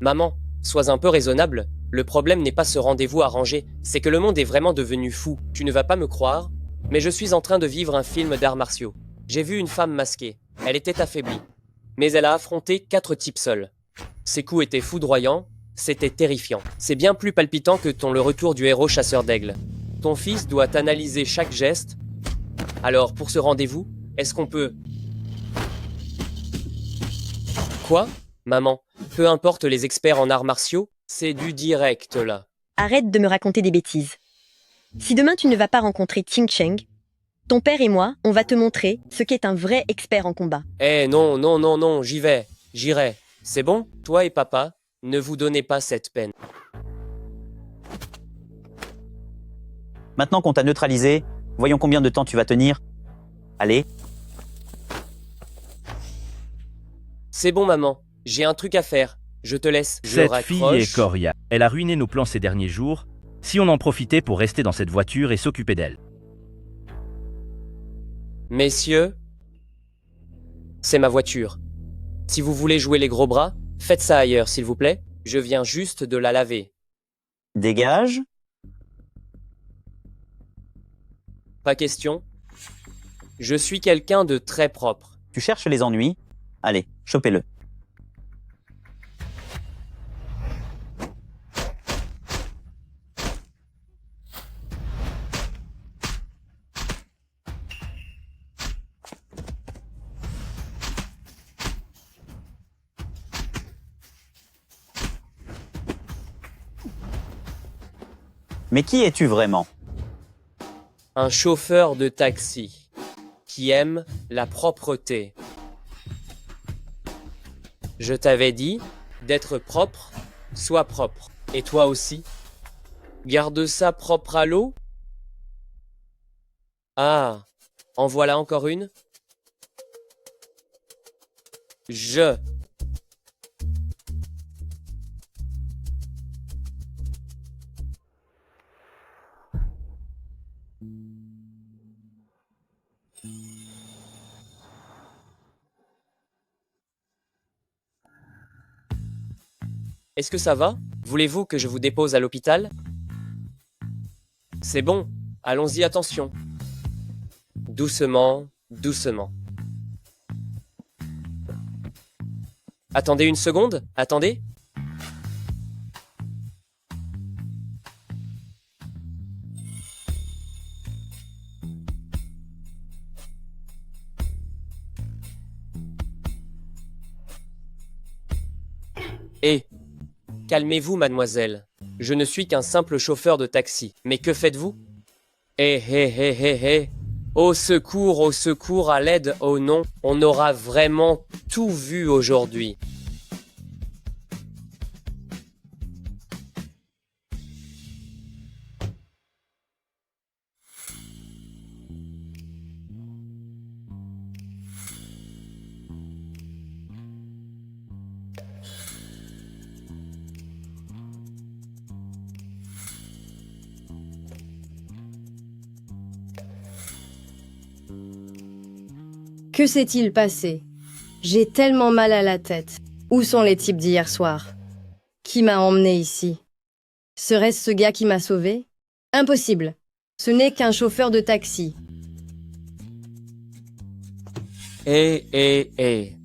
Maman, sois un peu raisonnable. Le problème n'est pas ce rendez-vous arrangé, c'est que le monde est vraiment devenu fou. Tu ne vas pas me croire, mais je suis en train de vivre un film d'arts martiaux. J'ai vu une femme masquée. Elle était affaiblie. Mais elle a affronté 4 types seuls. Ses coups étaient foudroyants, c'était terrifiant. C'est bien plus palpitant que le retour du héros chasseur d'aigle. Ton fils doit analyser chaque geste. Alors, pour ce rendez-vous, est-ce qu'on peut... Quoi? Maman, peu importe les experts en arts martiaux, c'est du direct là. Arrête de me raconter des bêtises. Si demain tu ne vas pas rencontrer Ting Cheng, ton père et moi, on va te montrer ce qu'est un vrai expert en combat. Eh non, non, non, non, j'y vais, j'irai. C'est bon? Toi et papa, ne vous donnez pas cette peine. Maintenant qu'on t'a neutralisé, voyons combien de temps tu vas tenir. Allez. C'est bon maman, j'ai un truc à faire. Je te laisse, je Cette raccroche. fille est Coria. Elle a ruiné nos plans ces derniers jours. Si on en profitait pour rester dans cette voiture et s'occuper d'elle. Messieurs, c'est ma voiture. Si vous voulez jouer les gros bras, faites ça ailleurs s'il vous plaît. Je viens juste de la laver. Dégage. Pas question. Je suis quelqu'un de très propre. Tu cherches les ennuis. Allez, chopez-le. Mais qui es-tu vraiment? Un chauffeur de taxi qui aime la propreté. Je t'avais dit d'être propre, sois propre. Et toi aussi? Garde ça propre à l'eau? Ah, en voilà encore une? Je. Est-ce que ça va? Voulez-vous que je vous dépose à l'hôpital? C'est bon, allons-y, attention. Doucement, doucement. Attendez une seconde, attendez. Hé, calmez-vous, mademoiselle. Je ne suis qu'un simple chauffeur de taxi. Mais que faites-vous? Hé, hé, hé, hé, hé. Au secours, à l'aide, oh non. On aura vraiment tout vu aujourd'hui. Que s'est-il passé? J'ai tellement mal à la tête. Où sont les types d'hier soir? Qui m'a emmené ici? Serait-ce ce gars qui m'a sauvé? Impossible. Ce n'est qu'un chauffeur de taxi. Hé.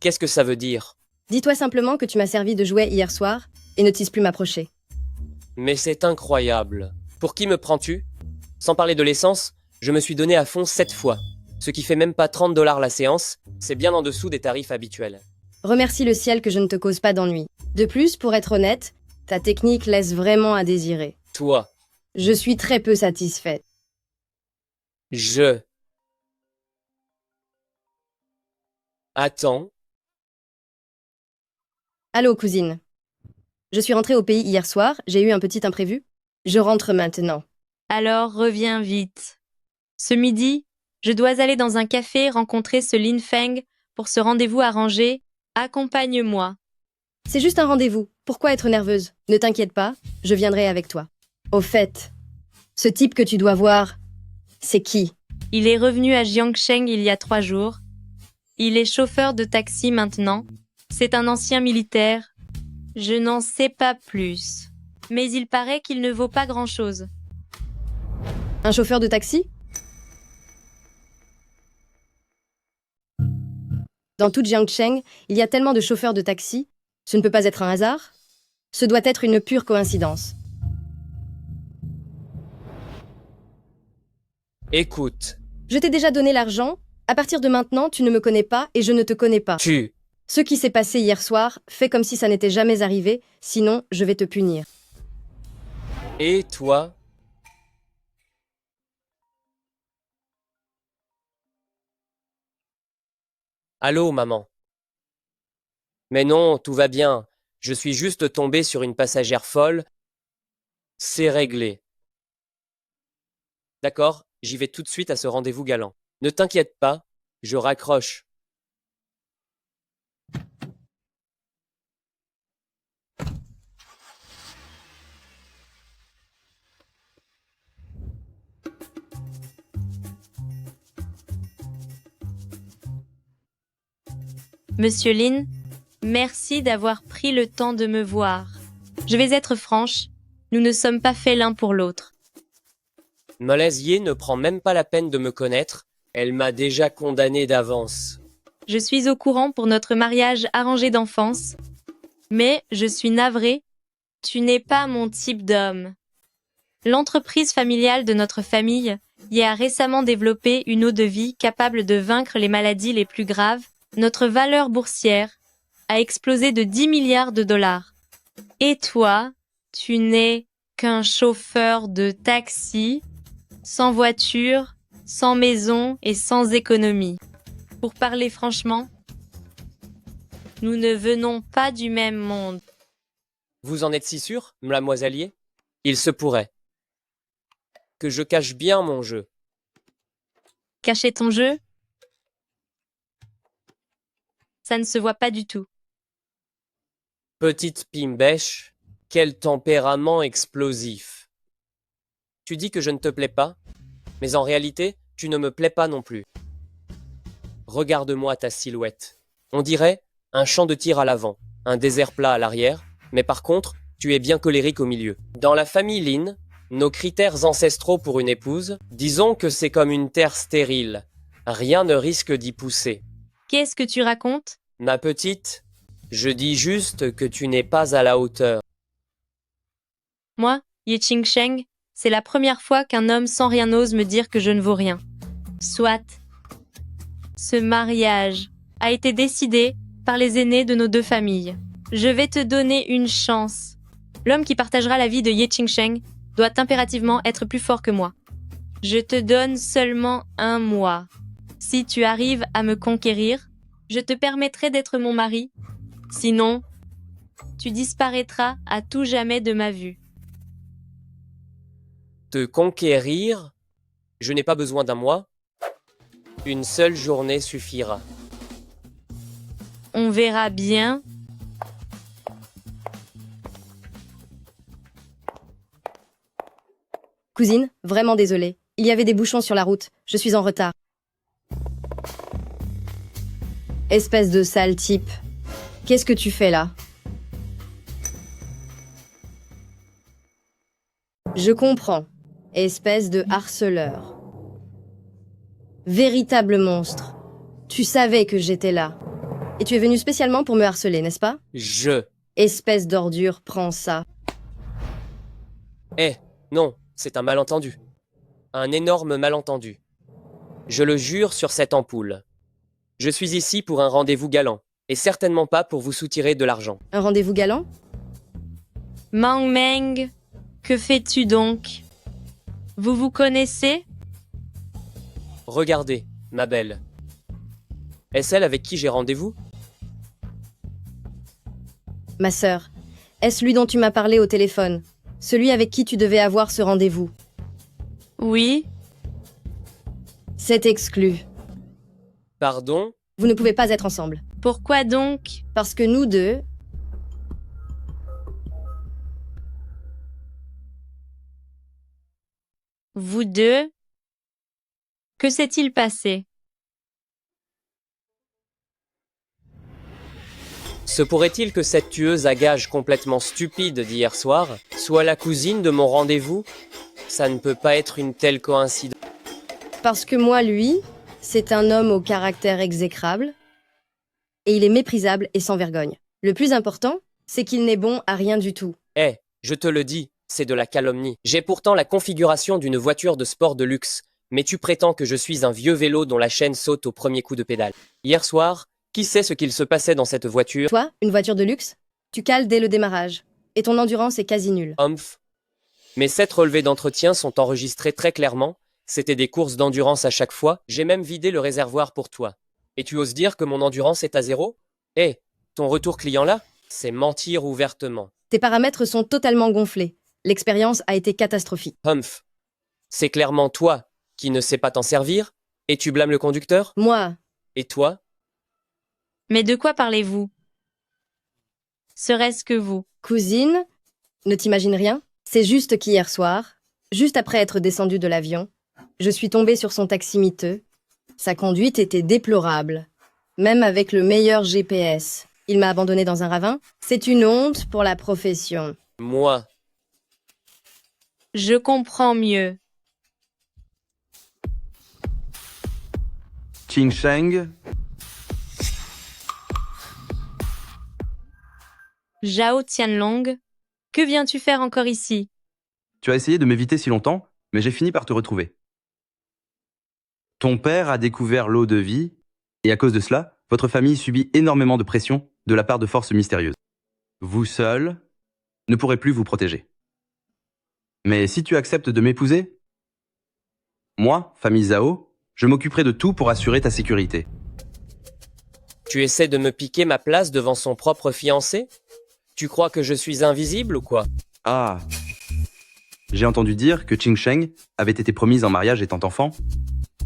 Qu'est-ce que ça veut dire? Dis-toi simplement que tu m'as servi de jouet hier soir et ne t'ise plus m'approcher. Mais c'est incroyable. Pour qui me prends-tu? Sans parler de l'essence, je me suis donné à fond 7 fois. Ce qui fait même pas 30 $ la séance, c'est bien en dessous des tarifs habituels. Remercie le ciel que je ne te cause pas d'ennui. De plus, pour être honnête, ta technique laisse vraiment à désirer. Toi, Je suis très peu satisfaite. je... Attends, Allô, cousine. Je suis rentrée au pays hier soir, j'ai eu un petit imprévu. Je rentre maintenant. Alors reviens vite. Ce midi, je dois aller dans un café rencontrer ce Lin Feng pour ce rendez-vous arrangé. Accompagne-moi. C'est juste un rendez-vous. Pourquoi être nerveuse? Ne t'inquiète pas, je viendrai avec toi. Au fait, ce type que tu dois voir, c'est qui? Il est revenu à Jiangsheng il y a 3 jours. Il est chauffeur de taxi maintenant. C'est un ancien militaire. Je n'en sais pas plus. Mais il paraît qu'il ne vaut pas grand-chose. Un chauffeur de taxi? Dans toute Jiangsheng, il y a tellement de chauffeurs de taxi. Ce ne peut pas être un hasard. Ce doit être une pure coïncidence. Écoute, Je t'ai déjà donné l'argent. À partir de maintenant, tu ne me connais pas et je ne te connais pas. Ce qui s'est passé hier soir, fais comme si ça n'était jamais arrivé, sinon je vais te punir. Et toi? Allô, maman? Mais non, tout va bien. Je suis juste tombé sur une passagère folle. C'est réglé. D'accord, j'y vais tout de suite à ce rendez-vous galant. Ne t'inquiète pas, je raccroche. Monsieur Lin, merci d'avoir pris le temps de me voir. Je vais être franche, nous ne sommes pas faits l'un pour l'autre. Molazier ne prend même pas la peine de me connaître. Elle m'a déjà condamné d'avance. Je suis au courant pour notre mariage arrangé d'enfance, mais je suis navrée, tu n'es pas mon type d'homme. L'entreprise familiale de notre famille y a récemment développé une eau de vie capable de vaincre les maladies les plus graves. Notre valeur boursière a explosé de 10 milliards de dollars. Et toi, tu n'es qu'un chauffeur de taxi, sans voiture, sans maison et sans économie. Pour parler franchement, nous ne venons pas du même monde. Vous en êtes si sûr, mademoiselle? Il se pourrait que je cache bien mon jeu. Cacher ton jeu? Ça ne se voit pas du tout. Petite pimbèche, quel tempérament explosif. Tu dis que je ne te plais pas, mais en réalité, tu ne me plais pas non plus. Regarde-moi ta silhouette. On dirait un champ de tir à l'avant, un désert plat à l'arrière, mais par contre, tu es bien colérique au milieu. Dans la famille Lin, nos critères ancestraux pour une épouse, disons que c'est comme une terre stérile. Rien ne risque d'y pousser. Qu'est-ce que tu racontes? Ma petite, je dis juste que tu n'es pas à la hauteur. Moi, Ye Qingsheng, c'est la première fois qu'un homme sans rien ose me dire que je ne vaux rien. Soit. Ce mariage a été décidé par les aînés de nos 2 familles. Je vais te donner une chance. L'homme qui partagera la vie de Ye Qingsheng doit impérativement être plus fort que moi. Je te donne seulement 1 mois. Si tu arrives à me conquérir, je te permettrai d'être mon mari. Sinon, tu disparaîtras à tout jamais de ma vue. Te conquérir? Je n'ai pas besoin d'un mois. Une seule journée suffira. On verra bien. Cousine, vraiment désolée. Il y avait des bouchons sur la route. Je suis en retard. Espèce de sale type. Qu'est-ce que tu fais là? Je comprends. Espèce de harceleur. Véritable monstre. Tu savais que j'étais là. Et tu es venu spécialement pour me harceler, n'est-ce pas? Espèce d'ordure, prends ça. Non, c'est un malentendu. Un énorme malentendu. Je le jure sur cette ampoule. Je suis ici pour un rendez-vous galant, et certainement pas pour vous soutirer de l'argent. Un rendez-vous galant? Mang Meng, que fais-tu donc? Vous vous connaissez? Regardez, ma belle. Est-ce elle avec qui j'ai rendez-vous? Ma sœur, est-ce lui dont tu m'as parlé au téléphone? Celui avec qui tu devais avoir ce rendez-vous? Oui. C'est exclu. Pardon? Vous ne pouvez pas être ensemble. Pourquoi donc? Parce que nous deux... Vous deux? Que s'est-il passé? Se pourrait-il que cette tueuse à gages complètement stupide d'hier soir soit la cousine de mon rendez-vous? Ça ne peut pas être une telle coïncidence. Parce que moi, lui, c'est un homme au caractère exécrable, et il est méprisable et sans vergogne. Le plus important, c'est qu'il n'est bon à rien du tout. Eh, je te le dis, c'est de la calomnie. J'ai pourtant la configuration d'une voiture de sport de luxe, mais tu prétends que je suis un vieux vélo dont la chaîne saute au premier coup de pédale. Hier soir, qui sait ce qu'il se passait dans cette voiture? Toi, une voiture de luxe, tu cales dès le démarrage, et ton endurance est quasi nulle. Humph. Mes 7 relevés d'entretien sont enregistrés très clairement. C'était des courses d'endurance à chaque fois. J'ai même vidé le réservoir pour toi. Et tu oses dire que mon endurance est à 0? Eh, ton retour client là, c'est mentir ouvertement. Tes paramètres sont totalement gonflés. L'expérience a été catastrophique. Humph. C'est clairement toi qui ne sais pas t'en servir, et tu blâmes le conducteur? Moi, Et toi? Mais de quoi parlez-vous? Serait-ce que vous? cousine, ne t'imagine rien? C'est juste qu'hier soir, juste après être descendu de l'avion, je suis tombée sur son taxi miteux. Sa conduite était déplorable, même avec le meilleur GPS. Il m'a abandonné dans un ravin. C'est une honte pour la profession. Moi. Je comprends mieux. Qing Sheng, Zhao Tianlong, que viens-tu faire encore ici? tu as essayé de m'éviter si longtemps, mais j'ai fini par te retrouver. Ton père a découvert l'eau de vie, et à cause de cela, votre famille subit énormément de pression de la part de forces mystérieuses. Vous seul ne pourrez plus vous protéger. Mais si tu acceptes de m'épouser, moi, famille Zhao, je m'occuperai de tout pour assurer ta sécurité. Tu essaies de me piquer ma place devant son propre fiancé? Tu crois que je suis invisible ou quoi? Ah, j'ai entendu dire que Qing Sheng avait été promise en mariage étant enfant.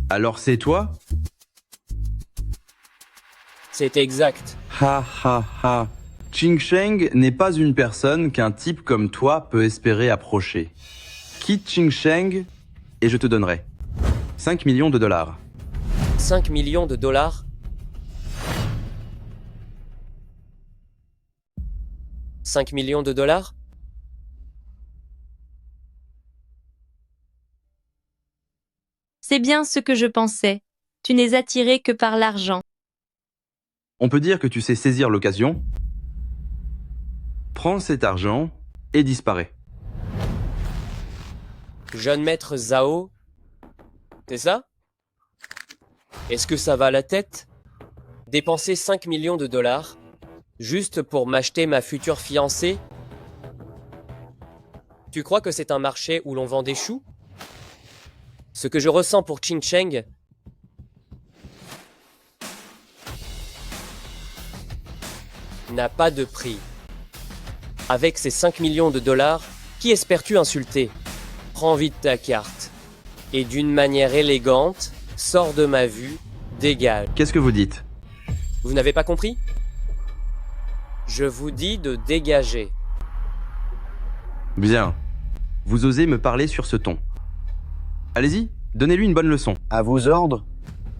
Alors c'est toi? C'est exact. Ha ha ha. Qing Sheng n'est pas une personne qu'un type comme toi peut espérer approcher. Quitte Qing Sheng et je te donnerai 5 millions de dollars. 5 millions de dollars? 5 millions de dollars? C'est bien ce que je pensais. Tu n'es attiré que par l'argent. On peut dire que tu sais saisir l'occasion. Prends cet argent et disparais. Jeune maître Zhao? C'est ça? Est-ce que ça va à la tête? Dépenser 5 millions de dollars juste pour m'acheter ma future fiancée? Tu crois que c'est un marché où l'on vend des choux? Ce que je ressens pour Qing Sheng n'a pas de prix. Avec ces 5 millions de dollars, qui espères-tu insulter? Prends vite ta carte. Et d'une manière élégante, sors de ma vue, dégage. Qu'est-ce que vous dites? Vous n'avez pas compris? Je vous dis de dégager. Bien. Vous osez me parler sur ce ton. Allez-y, donnez-lui une bonne leçon. À vos ordres?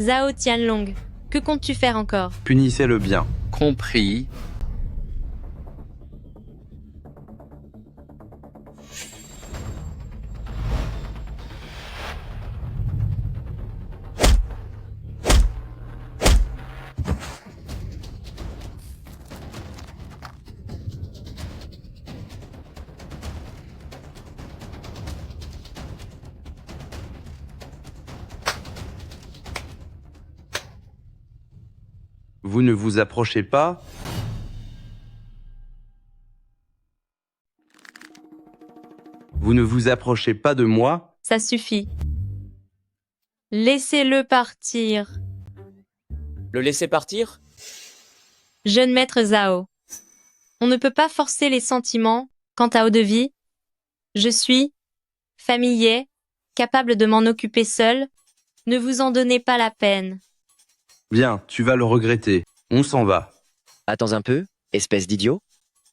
Zhao Tianlong, que comptes-tu faire encore? Punissez-le bien. Compris. Vous ne vous approchez pas. Vous ne vous approchez pas de moi. Ça suffit. Laissez-le partir. Le laisser partir? Jeune maître Zhao. On ne peut pas forcer les sentiments quant à eau de vie. Je suis familier, capable de m'en occuper seul. Ne vous en donnez pas la peine. Bien, tu vas le regretter. On s'en va. Attends un peu, espèce d'idiot.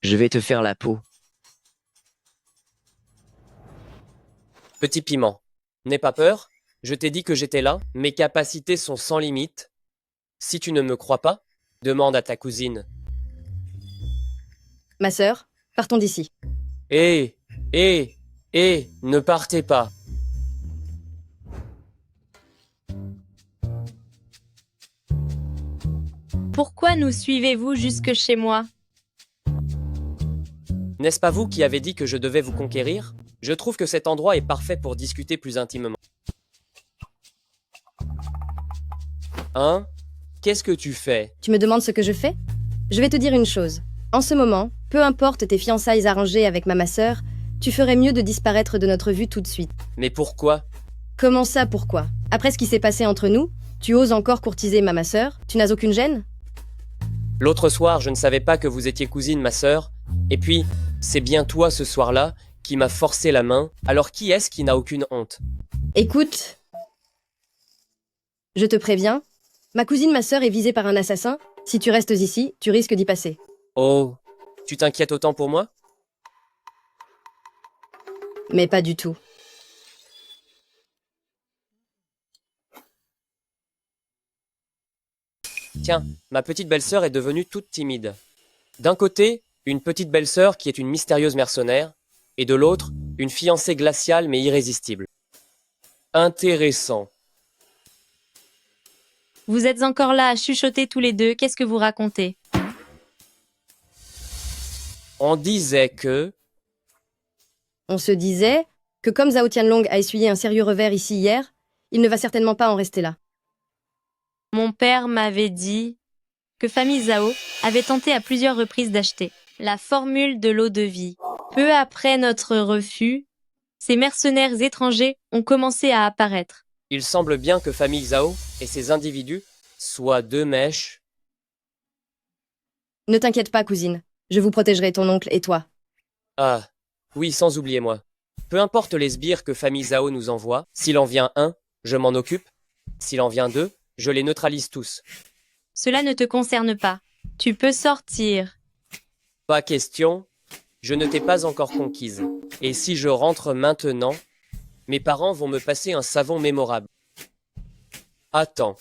Je vais te faire la peau. Petit piment. N'aie pas peur, Je t'ai dit que j'étais là, mes capacités sont sans limite. Si tu ne me crois pas, demande à ta cousine. Ma sœur, partons d'ici. Hé, ne partez pas. Pourquoi nous suivez-vous jusque chez moi? N'est-ce pas vous qui avez dit que je devais vous conquérir? Je trouve que cet endroit est parfait pour discuter plus intimement. Hein? Qu'est-ce que tu fais? Tu me demandes ce que je fais? Je vais te dire une chose. En ce moment, peu importe tes fiançailles arrangées avec ma sœur, tu ferais mieux de disparaître de notre vue tout de suite. Mais pourquoi? Comment ça, pourquoi? Après ce qui s'est passé entre nous, tu oses encore courtiser ma sœur? Tu n'as aucune gêne? L'autre soir, je ne savais pas que vous étiez cousine, ma sœur. Et puis, c'est bien toi ce soir-là qui m'a forcé la main. Alors qui est-ce qui n'a aucune honte? Écoute, je te préviens, ma cousine, ma sœur est visée par un assassin. Si tu restes ici, tu risques d'y passer. Oh, tu t'inquiètes autant pour moi? Mais pas du tout. Tiens, ma petite belle-sœur est devenue toute timide. D'un côté, une petite belle-sœur qui est une mystérieuse mercenaire, et de l'autre, une fiancée glaciale mais irrésistible. Intéressant. Vous êtes encore là à chuchoter tous les deux, qu'est-ce que vous racontez? On disait que... On se disait que comme Zhao Tianlong a essuyé un sérieux revers ici hier, il ne va certainement pas en rester là. Mon père m'avait dit que famille Zhao avait tenté à plusieurs reprises d'acheter la formule de l'eau de vie. Peu après notre refus, ces mercenaires étrangers ont commencé à apparaître. Il semble bien que famille Zhao et ses individus soient deux mèches. Ne t'inquiète pas, cousine. Je vous protégerai, ton oncle et toi. Ah, oui, sans oublier moi. Peu importe les sbires que famille Zhao nous envoie, s'il en vient un, je m'en occupe. S'il en vient deux, je les neutralise tous. Cela ne te concerne pas. Tu peux sortir. Pas question, je ne t'ai pas encore conquise. Et si je rentre maintenant, mes parents vont me passer un savon mémorable. Attends.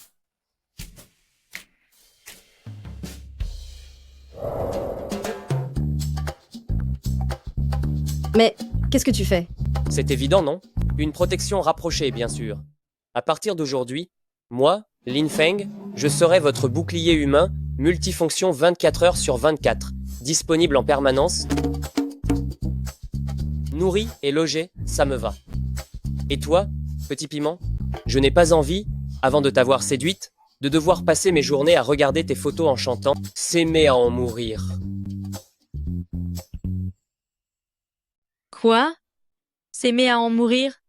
Mais qu'est-ce que tu fais? C'est évident, non? Une protection rapprochée, bien sûr. À partir d'aujourd'hui, moi, Lin Feng, je serai votre bouclier humain, multifonction 24 heures sur 24, disponible en permanence. Nourri et logé, ça me va. Et toi, petit piment, je n'ai pas envie, avant de t'avoir séduite, de devoir passer mes journées à regarder tes photos en chantant « S'aimer à en mourir ». Quoi? S'aimer à en mourir?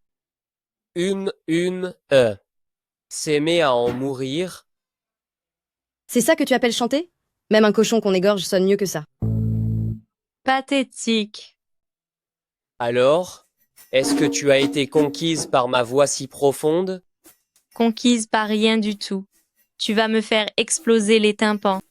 S'aimer à en mourir. C'est ça que tu appelles chanter? Même un cochon qu'on égorge sonne mieux que ça. Pathétique. Alors, est-ce que tu as été conquise par ma voix si profonde? Conquise par rien du tout. Tu vas me faire exploser les tympans.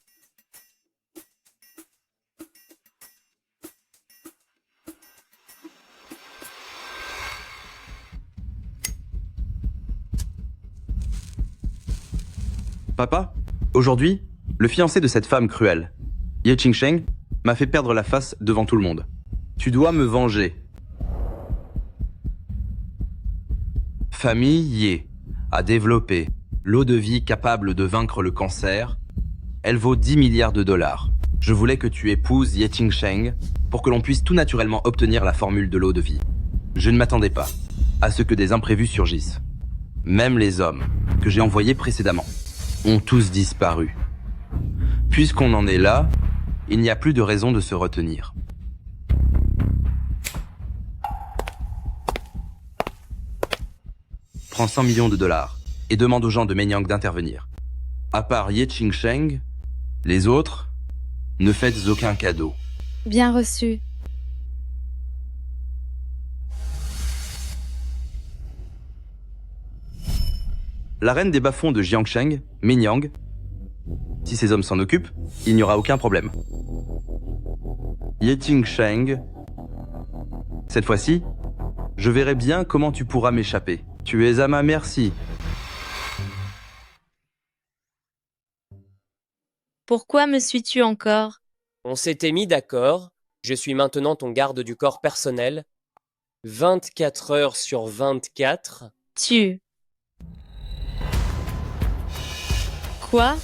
Papa, aujourd'hui, le fiancé de cette femme cruelle, Ye Qingsheng, m'a fait perdre la face devant tout le monde. Tu dois me venger. Famille Ye a développé l'eau de vie capable de vaincre le cancer. Elle vaut 10 milliards de dollars. Je voulais que tu épouses Ye Qingsheng pour que l'on puisse tout naturellement obtenir la formule de l'eau de vie. Je ne m'attendais pas à ce que des imprévus surgissent. Même les hommes que j'ai envoyés précédemment ont tous disparu. Puisqu'on en est là, il n'y a plus de raison de se retenir. Prends 100 millions de dollars et demande aux gens de Menyang d'intervenir. À part Ye Qingsheng, les autres, ne faites aucun cadeau. Bien reçu. La reine des bas-fonds de Jiangsheng, Menyang, si ces hommes s'en occupent, il n'y aura aucun problème. Ye Qingsheng, cette fois-ci, je verrai bien comment tu pourras m'échapper. Tu es à ma merci. Pourquoi me suis-tu encore? On s'était mis d'accord. Je suis maintenant ton garde du corps personnel. 24 heures sur 24. Tu. Quoi?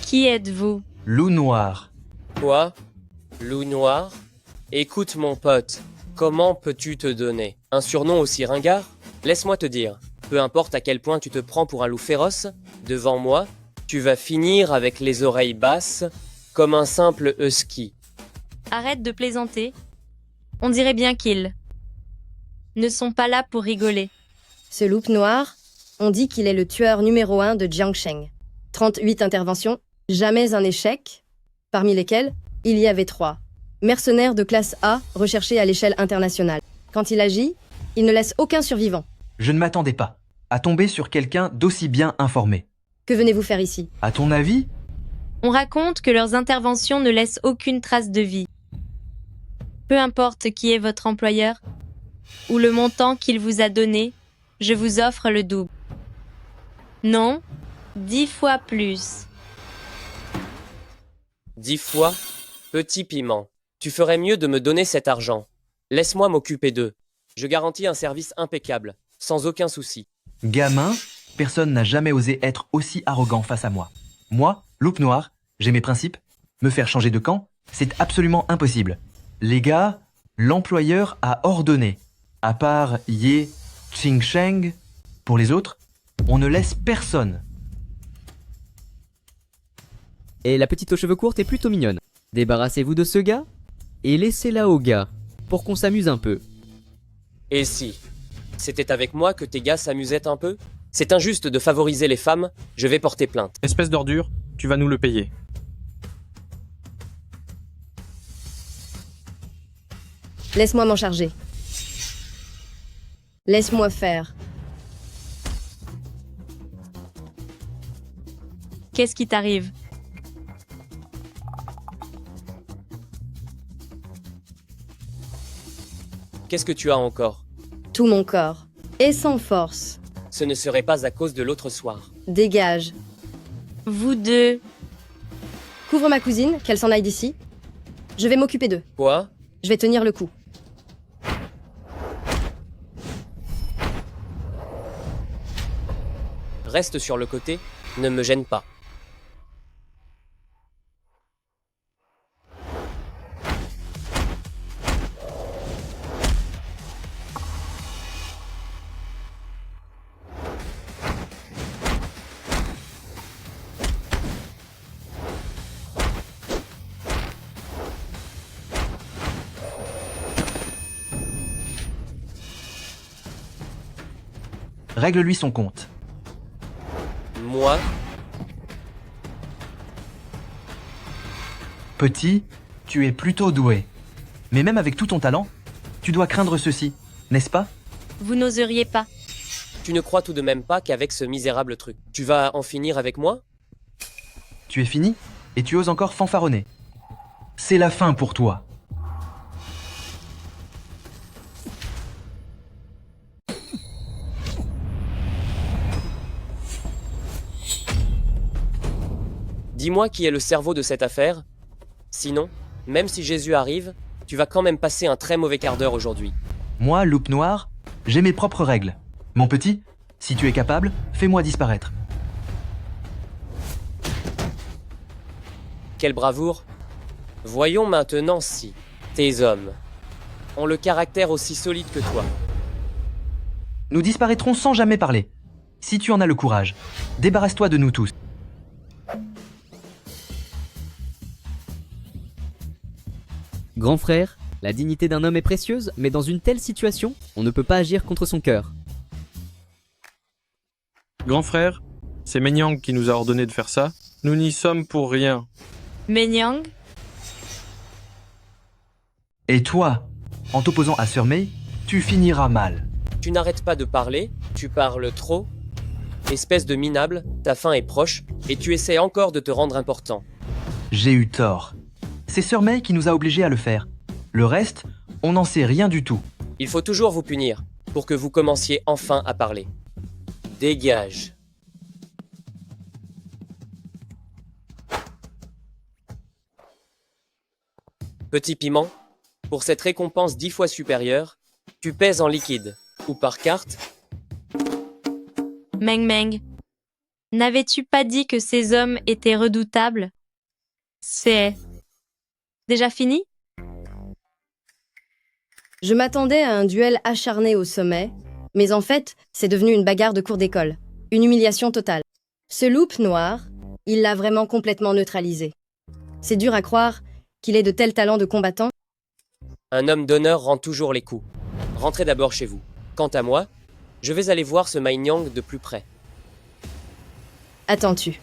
Qui êtes-vous? Loup noir. Quoi? Loup noir? Écoute mon pote, comment peux-tu te donner un surnom aussi ringard? Laisse-moi te dire, peu importe à quel point tu te prends pour un loup féroce, devant moi, tu vas finir avec les oreilles basses, comme un simple husky. Arrête de plaisanter. On dirait bien qu'ils ne sont pas là pour rigoler. Ce loup noir, on dit qu'il est le tueur numéro 1 de Jiangsheng. 38 interventions, jamais un échec, parmi lesquelles il y avait 3. Mercenaires de classe A recherchés à l'échelle internationale. Quand il agit, il ne laisse aucun survivant. Je ne m'attendais pas à tomber sur quelqu'un d'aussi bien informé. Que venez-vous faire ici? À ton avis? On raconte que leurs interventions ne laissent aucune trace de vie. Peu importe qui est votre employeur ou le montant qu'il vous a donné, je vous offre le double. Non, 10 fois plus. 10 fois? Petit piment. Tu ferais mieux de me donner cet argent. Laisse-moi m'occuper d'eux. Je garantis un service impeccable, sans aucun souci. Gamin, personne n'a jamais osé être aussi arrogant face à moi. Moi, loup noir, j'ai mes principes. Me faire changer de camp, c'est absolument impossible. Les gars, l'employeur a ordonné. À part Ye, Qingsheng, pour les autres, on ne laisse personne. Et la petite aux cheveux courts est plutôt mignonne. Débarrassez-vous de ce gars et laissez-la au gars, pour qu'on s'amuse un peu. Et si c'était avec moi que tes gars s'amusaient un peu? C'est injuste de favoriser les femmes, je vais porter plainte. Espèce d'ordure, tu vas nous le payer. Laisse-moi m'en charger. Laisse-moi faire. Qu'est-ce qui t'arrive? Qu'est-ce que tu as encore? Tout mon corps. Et sans force. Ce ne serait pas à cause de l'autre soir. Dégage. Vous deux. Couvre ma cousine, qu'elle s'en aille d'ici. Je vais m'occuper d'eux. Quoi? Je vais tenir le coup. Reste sur le côté, ne me gêne pas. Règle-lui son compte. Moi? Petit, tu es plutôt doué. Mais même avec tout ton talent, tu dois craindre ceci, n'est-ce pas? Vous n'oseriez pas. Tu ne crois tout de même pas qu'avec ce misérable truc, tu vas en finir avec moi? Tu es fini et tu oses encore fanfaronner. C'est la fin pour toi. Dis-moi qui est le cerveau de cette affaire. Sinon, même si Jésus arrive, tu vas quand même passer un très mauvais quart d'heure aujourd'hui. Moi, loup noir, j'ai mes propres règles. Mon petit, si tu es capable, fais-moi disparaître. Quelle bravoure! Voyons maintenant si tes hommes ont le caractère aussi solide que toi. Nous disparaîtrons sans jamais parler. Si tu en as le courage, débarrasse-toi de nous tous. Grand frère, la dignité d'un homme est précieuse, mais dans une telle situation, on ne peut pas agir contre son cœur. Grand frère, c'est Menyang qui nous a ordonné de faire ça. Nous n'y sommes pour rien. Menyang? Et toi, En t'opposant à Sir May, tu finiras mal. Tu n'arrêtes pas de parler, tu parles trop. Espèce de minable, ta fin est proche, et tu essaies encore de te rendre important. J'ai eu tort. C'est Sir May qui nous a obligés à le faire. Le reste, on n'en sait rien du tout. Il faut toujours vous punir, pour que vous commenciez enfin à parler. Dégage. Petit piment, pour cette récompense 10 fois supérieure, tu pèses en liquide, ou par carte. Meng Meng, n'avais-tu pas dit que ces hommes étaient redoutables? C'est déjà fini? Je m'attendais à un duel acharné au sommet, mais en fait, c'est devenu une bagarre de cour d'école. Une humiliation totale. Ce loup noir, il l'a vraiment complètement neutralisé. C'est dur à croire qu'il ait de tels talents de combattant. Un homme d'honneur rend toujours les coups. Rentrez d'abord chez vous. Quant à moi, je vais aller voir ce Mai Nyang de plus près. Attends-tu?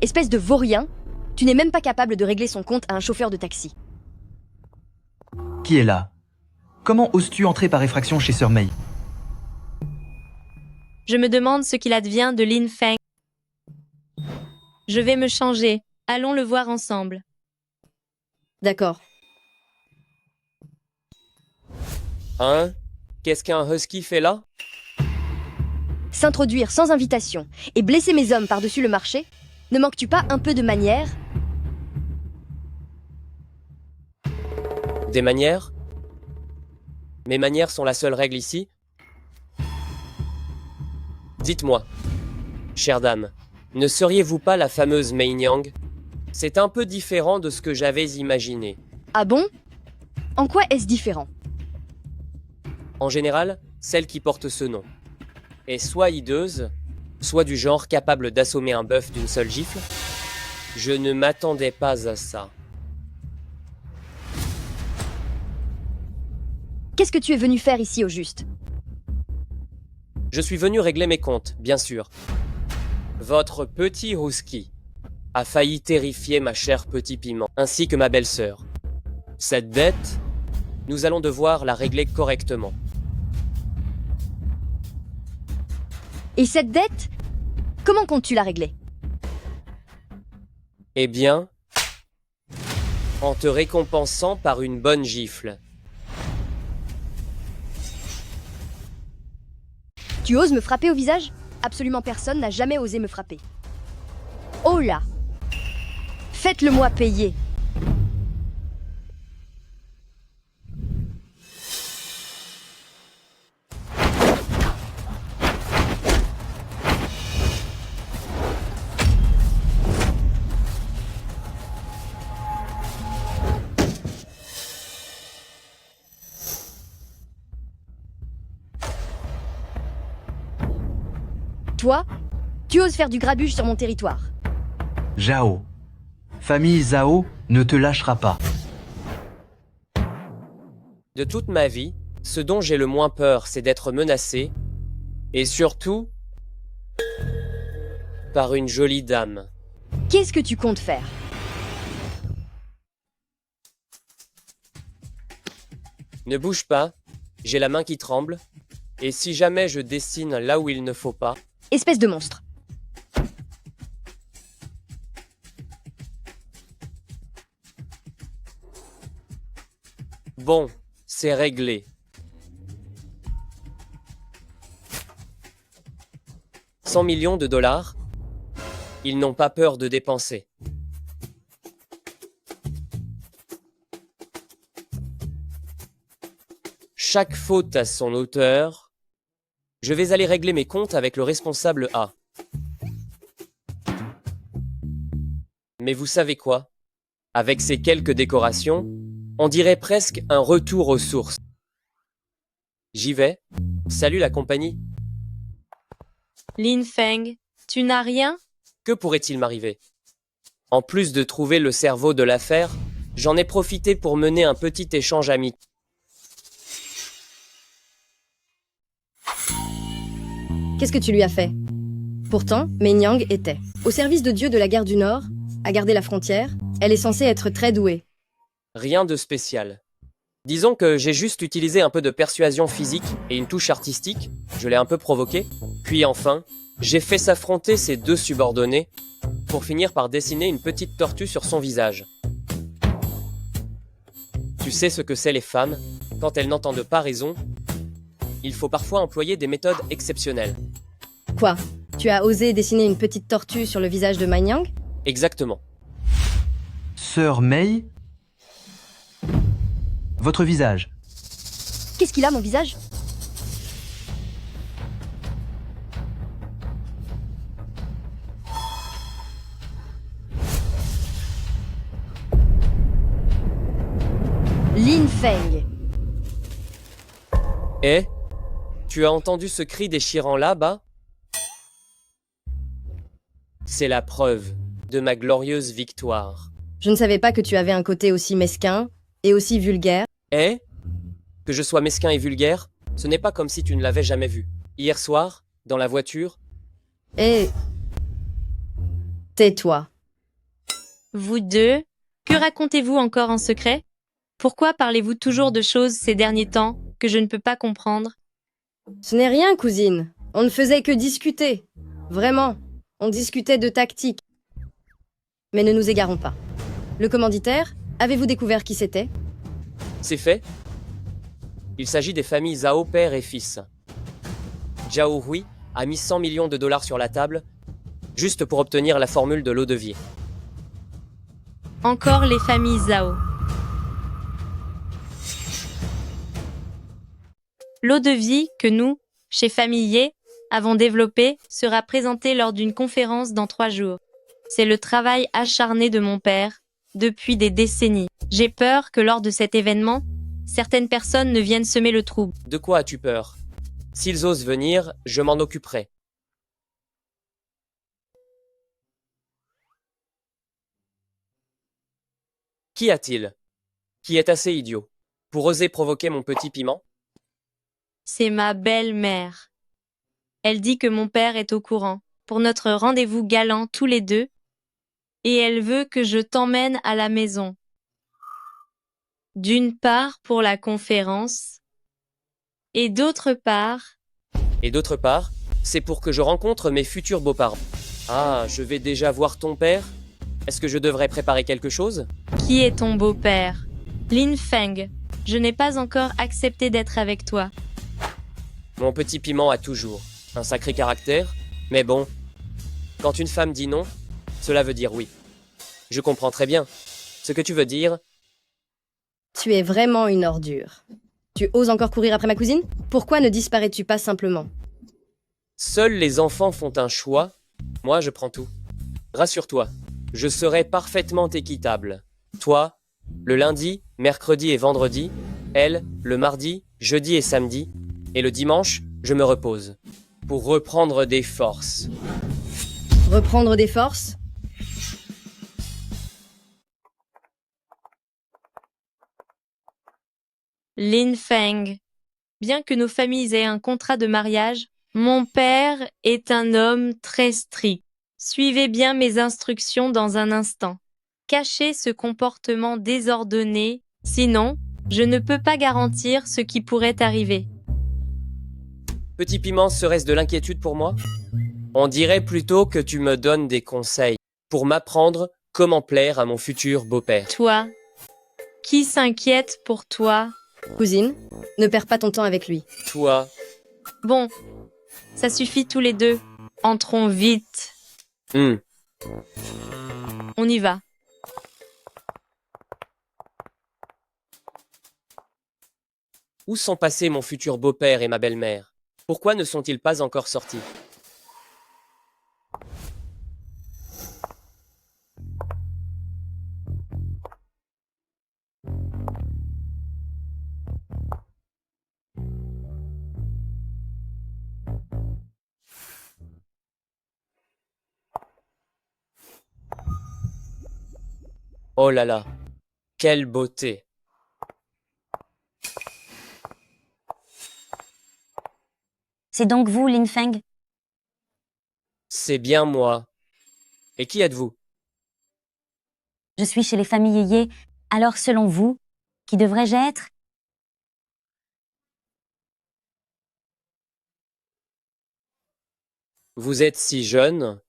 Espèce de vaurien, tu n'es même pas capable de régler son compte à un chauffeur de taxi. Qui est là? Comment oses-tu entrer par effraction chez Sir May? Je me demande ce qu'il advient de Lin Feng. Je vais me changer. Allons le voir ensemble. D'accord. Hein? Qu'est-ce qu'un husky fait là? S'introduire sans invitation et blesser mes hommes par-dessus le marché? Ne manques-tu pas un peu de manière? Des manières? Mes manières sont la seule règle ici? Dites-moi, chère dame, ne seriez-vous pas la fameuse Mai Nyang? C'est un peu différent de ce que j'avais imaginé. Ah bon? En quoi est-ce différent? En général, celle qui porte ce nom est soit hideuse, soit du genre capable d'assommer un bœuf d'une seule gifle. Je ne m'attendais pas à ça. Qu'est-ce que tu es venu faire ici au juste? Je suis venu régler mes comptes, bien sûr. Votre petit husky a failli terrifier ma chère petit piment, ainsi que ma belle-sœur. Cette dette, nous allons devoir la régler correctement. Et cette dette? Comment comptes-tu la régler? Eh bien, en te récompensant par une bonne gifle. Tu oses me frapper au visage? Absolument personne n'a jamais osé me frapper. Oh là! Faites-le-moi payer! Toi, tu oses faire du grabuge sur mon territoire. Zhao. Famille Zhao ne te lâchera pas. De toute ma vie, ce dont j'ai le moins peur, c'est d'être menacé, et surtout, par une jolie dame. Qu'est-ce que tu comptes faire? Ne bouge pas, j'ai la main qui tremble, et si jamais je dessine là où il ne faut pas... Espèce de monstre. Bon, c'est réglé. « 100 millions de dollars, ils n'ont pas peur de dépenser. Chaque faute a son auteur. Je vais aller régler mes comptes avec le responsable A. Mais vous savez quoi? Avec ces quelques décorations, on dirait presque un retour aux sources. J'y vais. Salut la compagnie. Lin Feng, tu n'as rien? Que pourrait-il m'arriver? En plus de trouver le cerveau de l'affaire, j'en ai profité pour mener un petit échange amical. Qu'est-ce que tu lui as fait? Pourtant, Mei Nyang était au service de Dieu de la guerre du Nord, à garder la frontière. Elle est censée être très douée. Rien de spécial. Disons que j'ai juste utilisé un peu de persuasion physique et une touche artistique, je l'ai un peu provoqué, puis enfin, j'ai fait s'affronter ces deux subordonnés pour finir par dessiner une petite tortue sur son visage. Tu sais ce que c'est les femmes, quand elles n'entendent pas raison, il faut parfois employer des méthodes exceptionnelles. Quoi? Tu as osé dessiner une petite tortue sur le visage de Mei Nyang? Exactement. Sœur Mei, votre visage. Qu'est-ce qu'il a, mon visage? Lin Feng. Et tu as entendu ce cri déchirant là-bas? C'est la preuve de ma glorieuse victoire. Je ne savais pas que tu avais un côté aussi mesquin et aussi vulgaire. Et que je sois mesquin et vulgaire, ce n'est pas comme si tu ne l'avais jamais vu. Hier soir, dans la voiture, Et... tais-toi. Vous deux, que racontez-vous encore en secret? Pourquoi parlez-vous toujours de choses ces derniers temps que je ne peux pas comprendre? Ce n'est rien, cousine. On ne faisait que discuter. Vraiment, on discutait de tactique. Mais ne nous égarons pas. Le commanditaire, avez-vous découvert qui c'était? c'est fait. Il s'agit des familles Zhao père et fils. Zhao Hui a mis 100 millions de dollars sur la table, juste pour obtenir la formule de l'eau-de-vie. Encore les familles Zhao. L'eau de vie que nous, chez Famillier, avons développée sera présentée lors d'une conférence dans 3 jours. C'est le travail acharné de mon père, depuis des décennies. J'ai peur que lors de cet événement, certaines personnes ne viennent semer le trouble. De quoi as-tu peur? S'ils osent venir, je m'en occuperai. Qu'y a-t-il? Qui est assez idiot pour oser provoquer mon petit piment? C'est ma belle-mère. Elle dit que mon père est au courant, pour notre rendez-vous galant tous les deux, et elle veut que je t'emmène à la maison. D'une part pour la conférence, et d'autre part... Et d'autre part, c'est pour que je rencontre mes futurs beaux-parents. Ah, je vais déjà voir ton père? Est-ce que je devrais préparer quelque chose? Qui est ton beau-père? Lin Feng, je n'ai pas encore accepté d'être avec toi. Mon petit piment a toujours un sacré caractère, mais bon, quand une femme dit non, cela veut dire oui. Je comprends très bien. Ce que tu veux dire, Tu es vraiment une ordure. Tu oses encore courir après ma cousine? Pourquoi ne disparais-tu pas simplement? seuls les enfants font un choix, moi je prends tout. Rassure-toi, je serai parfaitement équitable. Toi, le lundi, mercredi et vendredi, elle, le mardi, jeudi et samedi, et le dimanche, je me repose. Pour reprendre des forces. Reprendre des forces? Lin Feng, bien que nos familles aient un contrat de mariage, mon père est un homme très strict. Suivez bien mes instructions dans un instant. Cachez ce comportement désordonné, sinon, je ne peux pas garantir ce qui pourrait arriver. Petit piment, serait-ce de l'inquiétude pour moi? On dirait plutôt que tu me donnes des conseils pour m'apprendre comment plaire à mon futur beau-père. Toi, qui s'inquiète pour toi? Cousine, ne perds pas ton temps avec lui. Toi, Bon, ça suffit tous les deux. Entrons vite. On y va. où sont passés mon futur beau-père et ma belle-mère? Pourquoi ne sont-ils pas encore sortis? Oh là là, quelle beauté! C'est donc vous, Lin Feng? C'est bien moi. Et qui êtes-vous? Je suis chez les familles Yé. Alors, selon vous, qui devrais-je être? Vous êtes si jeune.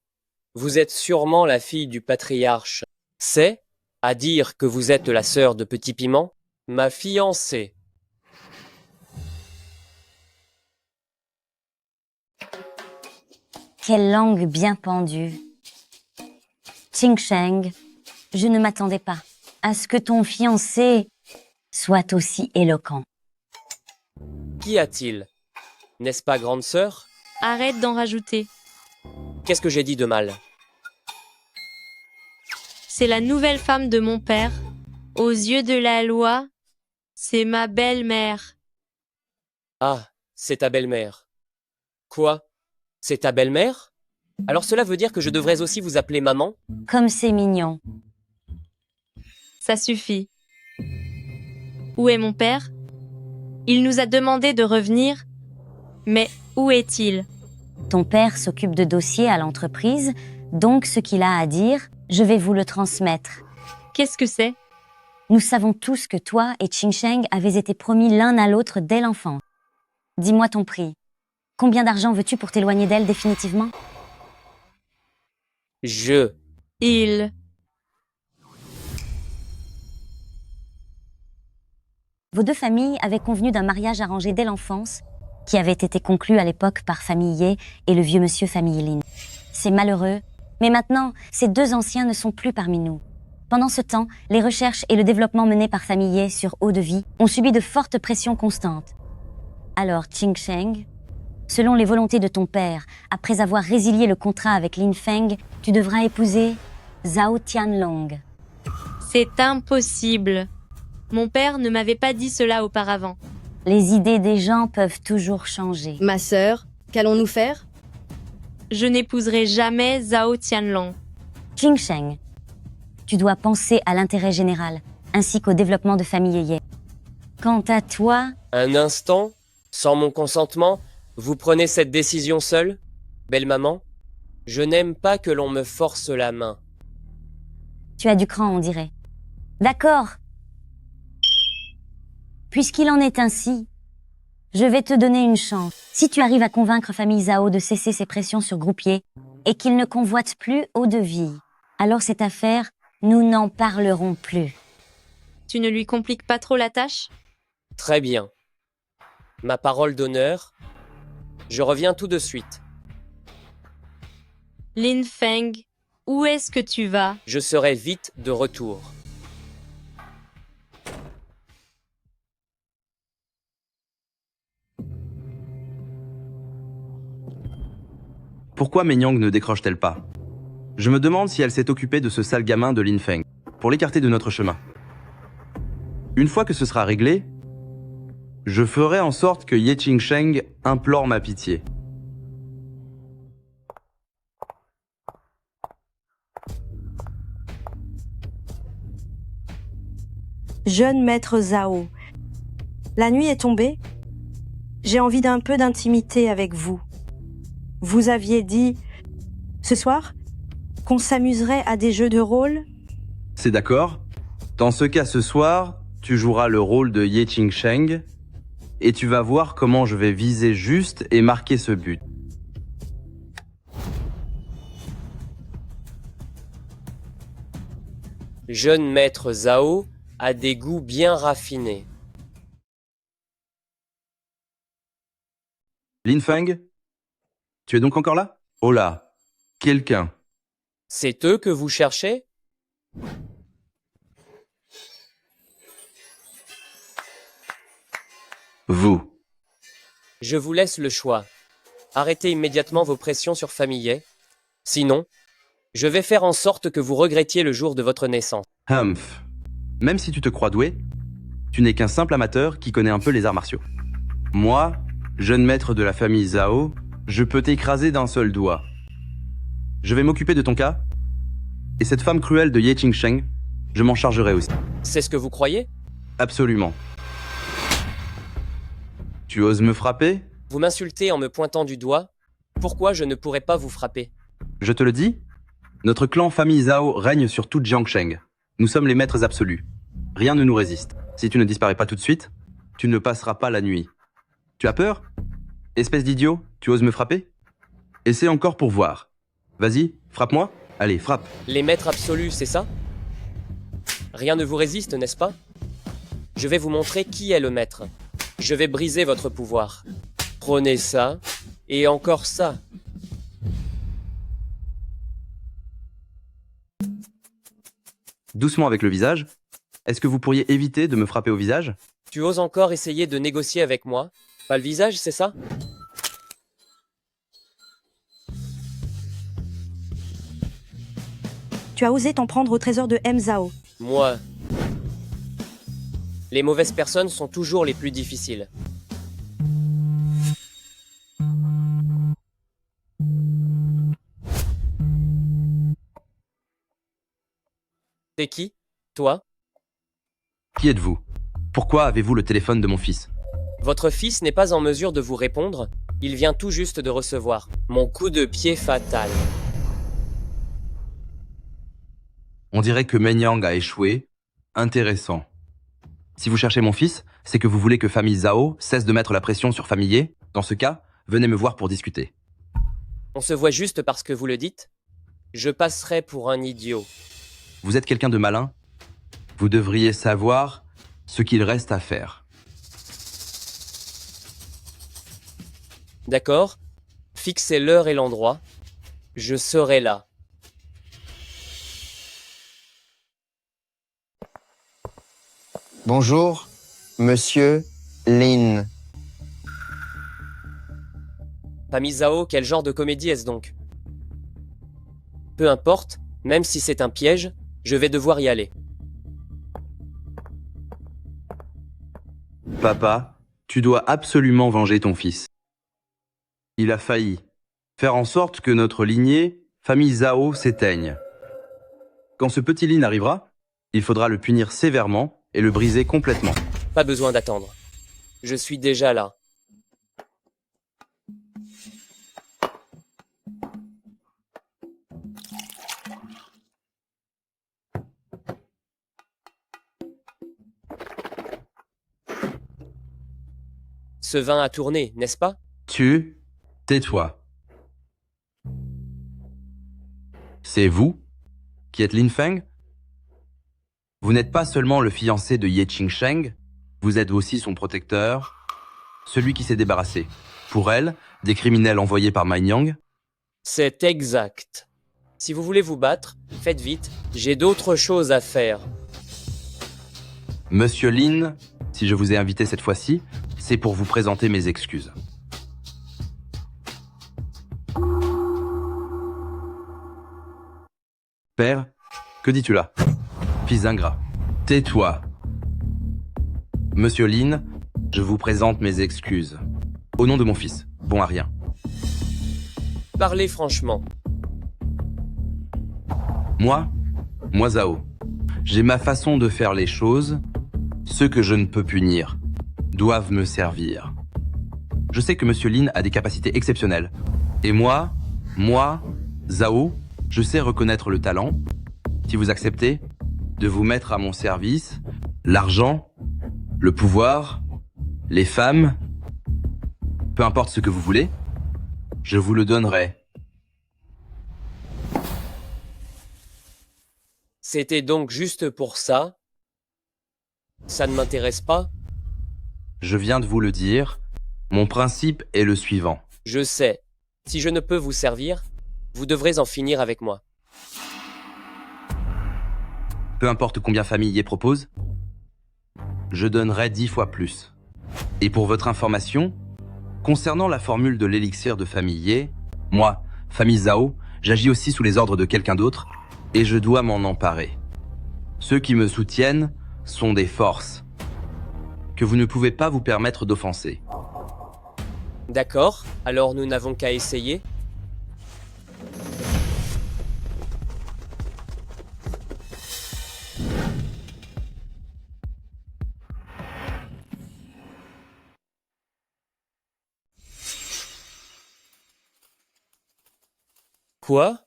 Vous êtes sûrement la fille du patriarche. C'est, à dire que vous êtes la sœur de Petit Piment, ma fiancée. Quelle langue bien pendue. Ching Sheng, je ne m'attendais pas à ce que ton fiancé soit aussi éloquent. Qu'y a-t-il? N'est-ce pas grande sœur? Arrête d'en rajouter. Qu'est-ce que j'ai dit de mal? C'est la nouvelle femme de mon père. Aux yeux de la loi, c'est ma belle-mère. Ah, c'est ta belle-mère. Quoi? C'est ta belle-mère? Alors cela veut dire que je devrais aussi vous appeler maman? Comme c'est mignon. Ça suffit. Où est mon père? Il nous a demandé de revenir, mais où est-il? Ton père s'occupe de dossiers à l'entreprise, donc ce qu'il a à dire, je vais vous le transmettre. Qu'est-ce que c'est? Nous savons tous que toi et Ching Sheng avez été promis l'un à l'autre dès l'enfance. Dis-moi ton prix. Combien d'argent veux-tu pour t'éloigner d'elle définitivement? Il. Vos deux familles avaient convenu d'un mariage arrangé dès l'enfance, qui avait été conclu à l'époque par famille Ye et le vieux monsieur famille Lin. C'est malheureux, mais maintenant, ces deux anciens ne sont plus parmi nous. Pendant ce temps, les recherches et le développement menés par famille Ye sur eau de vie ont subi de fortes pressions constantes. Alors, Ching Sheng, selon les volontés de ton père, après avoir résilié le contrat avec Lin Feng, tu devras épouser Zhao Tianlong. C'est impossible. Mon père ne m'avait pas dit cela auparavant. Les idées des gens peuvent toujours changer. Ma sœur, qu'allons-nous faire? Je n'épouserai jamais Zhao Tianlong. Ching Sheng, tu dois penser à l'intérêt général, ainsi qu'au développement de famille Ye. Quant à toi... Un instant, sans mon consentement, vous prenez cette décision seule? Belle maman, je n'aime pas que l'on me force la main. Tu as du cran, on dirait. D'accord. Puisqu'il en est ainsi, je vais te donner une chance. Si tu arrives à convaincre famille Zhao de cesser ses pressions sur Groupier et qu'il ne convoite plus eau de vie, alors cette affaire, nous n'en parlerons plus. Tu ne lui compliques pas trop la tâche? Très bien. Ma parole d'honneur, je reviens tout de suite. Lin Feng, où est-ce que tu vas? Je serai vite de retour. Pourquoi Menyang ne décroche-t-elle pas? Je me demande si elle s'est occupée de ce sale gamin de Lin Feng, pour l'écarter de notre chemin. Une fois que ce sera réglé, je ferai en sorte que Ye Ching Sheng implore ma pitié. Jeune maître Zhao, la nuit est tombée. J'ai envie d'un peu d'intimité avec vous. Vous aviez dit, ce soir, qu'on s'amuserait à des jeux de rôle? C'est d'accord. Dans ce cas, ce soir, tu joueras le rôle de Ye Ching Sheng et tu vas voir comment je vais viser juste et marquer ce but. Jeune maître Zhao a des goûts bien raffinés. Lin Feng, tu es donc encore là? Oh là, quelqu'un. C'est eux que vous cherchez? Vous. Je vous laisse le choix. Arrêtez immédiatement vos pressions sur famille Ye. Sinon, je vais faire en sorte que vous regrettiez le jour de votre naissance. Humph. Même si tu te crois doué, tu n'es qu'un simple amateur qui connaît un peu les arts martiaux. Moi, jeune maître de la famille Zhao, je peux t'écraser d'un seul doigt. Je vais m'occuper de ton cas, et cette femme cruelle de Ye Ching Sheng, je m'en chargerai aussi. C'est ce que vous croyez? Absolument. Tu oses me frapper? Vous m'insultez en me pointant du doigt. Pourquoi je ne pourrais pas vous frapper? Je te le dis, notre clan famille Zhao règne sur toute Jiangsheng. Nous sommes les maîtres absolus. Rien ne nous résiste. Si tu ne disparais pas tout de suite, tu ne passeras pas la nuit. Tu as peur? Espèce d'idiot, tu oses me frapper? Essaie encore pour voir. Vas-y, frappe-moi. Allez, frappe. Les maîtres absolus, c'est ça? Rien ne vous résiste, n'est-ce pas? Je vais vous montrer qui est le maître. Je vais briser votre pouvoir. Prenez ça, et encore ça. Doucement avec le visage. Est-ce que vous pourriez éviter de me frapper au visage? Tu oses encore essayer de négocier avec moi? Pas le visage, c'est ça? Tu as osé t'en prendre au trésor de M. Zhao. Moi. Les mauvaises personnes sont toujours les plus difficiles. T'es qui? Toi? Qui êtes-vous? Pourquoi avez-vous le téléphone de mon fils? Votre fils n'est pas en mesure de vous répondre. Il vient tout juste de recevoir mon coup de pied fatal. On dirait que Menyang a échoué. Intéressant. Si vous cherchez mon fils, c'est que vous voulez que famille Zhao cesse de mettre la pression sur famille Ye. Dans ce cas, venez me voir pour discuter. On se voit juste parce que vous le dites? Je passerai pour un idiot. Vous êtes quelqu'un de malin? Vous devriez savoir ce qu'il reste à faire. D'accord? Fixez l'heure et l'endroit. Je serai là. Bonjour, monsieur Lin. Famille Zhao, quel genre de comédie est-ce donc? Peu importe, même si c'est un piège, je vais devoir y aller. Papa, tu dois absolument venger ton fils. Il a failli faire en sorte que notre lignée, famille Zhao, s'éteigne. Quand ce petit Lin arrivera, il faudra le punir sévèrement et le briser complètement. Pas besoin d'attendre. Je suis déjà là. Ce vin a tourné, n'est-ce pas? Tais-toi. C'est vous qui êtes Lin Feng? Vous n'êtes pas seulement le fiancé de Ye Qingsheng, vous êtes aussi son protecteur, celui qui s'est débarrassé, pour elle, des criminels envoyés par Menyang. C'est exact. Si vous voulez vous battre, faites vite, j'ai d'autres choses à faire. Monsieur Lin, si je vous ai invité cette fois-ci, c'est pour vous présenter mes excuses. Père, que dis-tu là? Fils ingrat, tais-toi. Monsieur Lin, je vous présente mes excuses. Au nom de mon fils, bon à rien. Parlez franchement. Moi Zhao, j'ai ma façon de faire les choses. Ceux que je ne peux punir doivent me servir. Je sais que Monsieur Lin a des capacités exceptionnelles. Et moi, Zhao, je sais reconnaître le talent. Si vous acceptez de vous mettre à mon service, l'argent, le pouvoir, les femmes, peu importe ce que vous voulez, je vous le donnerai. C'était donc juste pour ça? Ça ne m'intéresse pas? Je viens de vous le dire, mon principe est le suivant. Je sais. Si je ne peux vous servir, vous devrez en finir avec moi. Peu importe combien famille y propose, je donnerai 10 fois plus. Et pour votre information, concernant la formule de l'élixir de famille Ye, moi, famille Zhao, j'agis aussi sous les ordres de quelqu'un d'autre, et je dois m'en emparer. Ceux qui me soutiennent sont des forces que vous ne pouvez pas vous permettre d'offenser. D'accord, alors nous n'avons qu'à essayer. Quoi?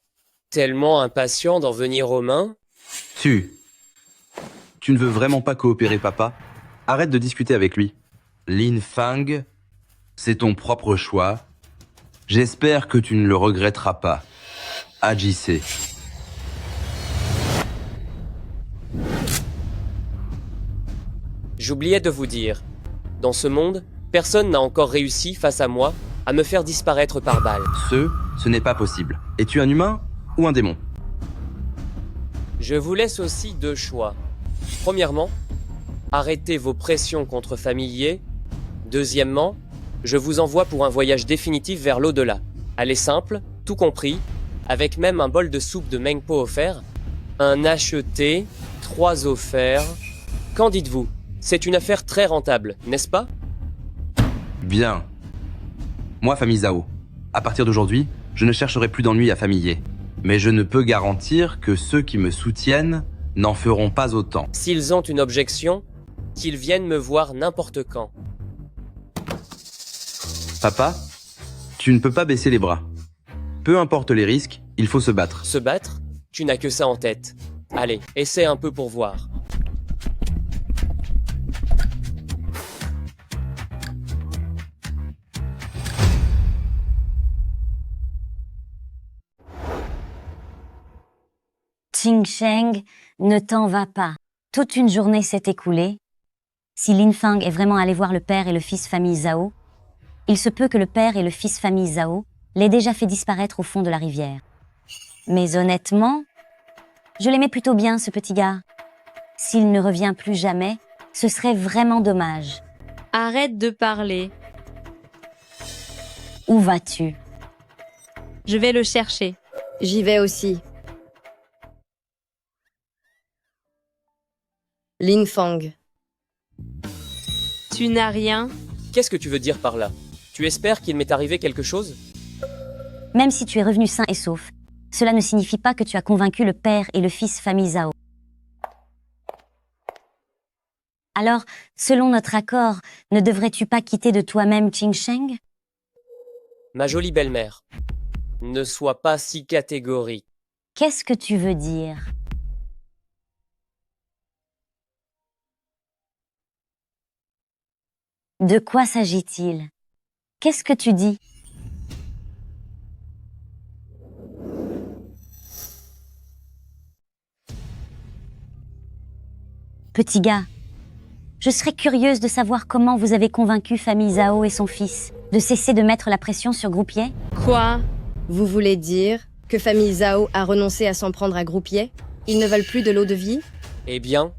Tellement impatient d'en venir aux mains? Tu ne veux vraiment pas coopérer, papa? Arrête de discuter avec lui. Lin Fang, c'est ton propre choix. J'espère que tu ne le regretteras pas. Agissez. J'oubliais de vous dire. Dans ce monde, personne n'a encore réussi, face à moi, à me faire disparaître par balle. Ce n'est pas possible. Es-tu un humain ou un démon? Je vous laisse aussi 2 choix. Premièrement, arrêtez vos pressions contre familiers. Deuxièmement, je vous envoie pour un voyage définitif vers l'au-delà. Elle est simple, tout compris, avec même un bol de soupe de Mengpo offert, un acheté, 3 offerts. Qu'en dites-vous? C'est une affaire très rentable, n'est-ce pas? Bien. Moi, famille Zhao. À partir d'aujourd'hui, je ne chercherai plus d'ennuis à familier. Mais je ne peux garantir que ceux qui me soutiennent n'en feront pas autant. S'ils ont une objection, qu'ils viennent me voir n'importe quand. Papa, tu ne peux pas baisser les bras. Peu importe les risques, il faut se battre. Se battre? Tu n'as que ça en tête. Allez, essaie un peu pour voir. Qing Sheng, ne t'en va pas. Toute une journée s'est écoulée. Si Lin Fang est vraiment allé voir le père et le fils famille Zhao, il se peut que le père et le fils famille Zhao l'aient déjà fait disparaître au fond de la rivière. Mais honnêtement, je l'aimais plutôt bien, ce petit gars. S'il ne revient plus jamais, ce serait vraiment dommage. Arrête de parler. Où vas-tu? Je vais le chercher. J'y vais aussi. Lin Fang. Tu n'as rien? Qu'est-ce que tu veux dire par là? Tu espères qu'il m'est arrivé quelque chose? Même si tu es revenu sain et sauf, cela ne signifie pas que tu as convaincu le père et le fils famille Zhao. Alors, selon notre accord, ne devrais-tu pas quitter de toi-même Qing Sheng? Ma jolie belle-mère, ne sois pas si catégorique. Qu'est-ce que tu veux dire? De quoi s'agit-il? Qu'est-ce que tu dis? Petit gars, je serais curieuse de savoir comment vous avez convaincu famille Zhao et son fils de cesser de mettre la pression sur Groupier. Quoi? Vous voulez dire que famille Zhao a renoncé à s'en prendre à Groupier? Ils ne veulent plus de l'eau de vie? Eh bien,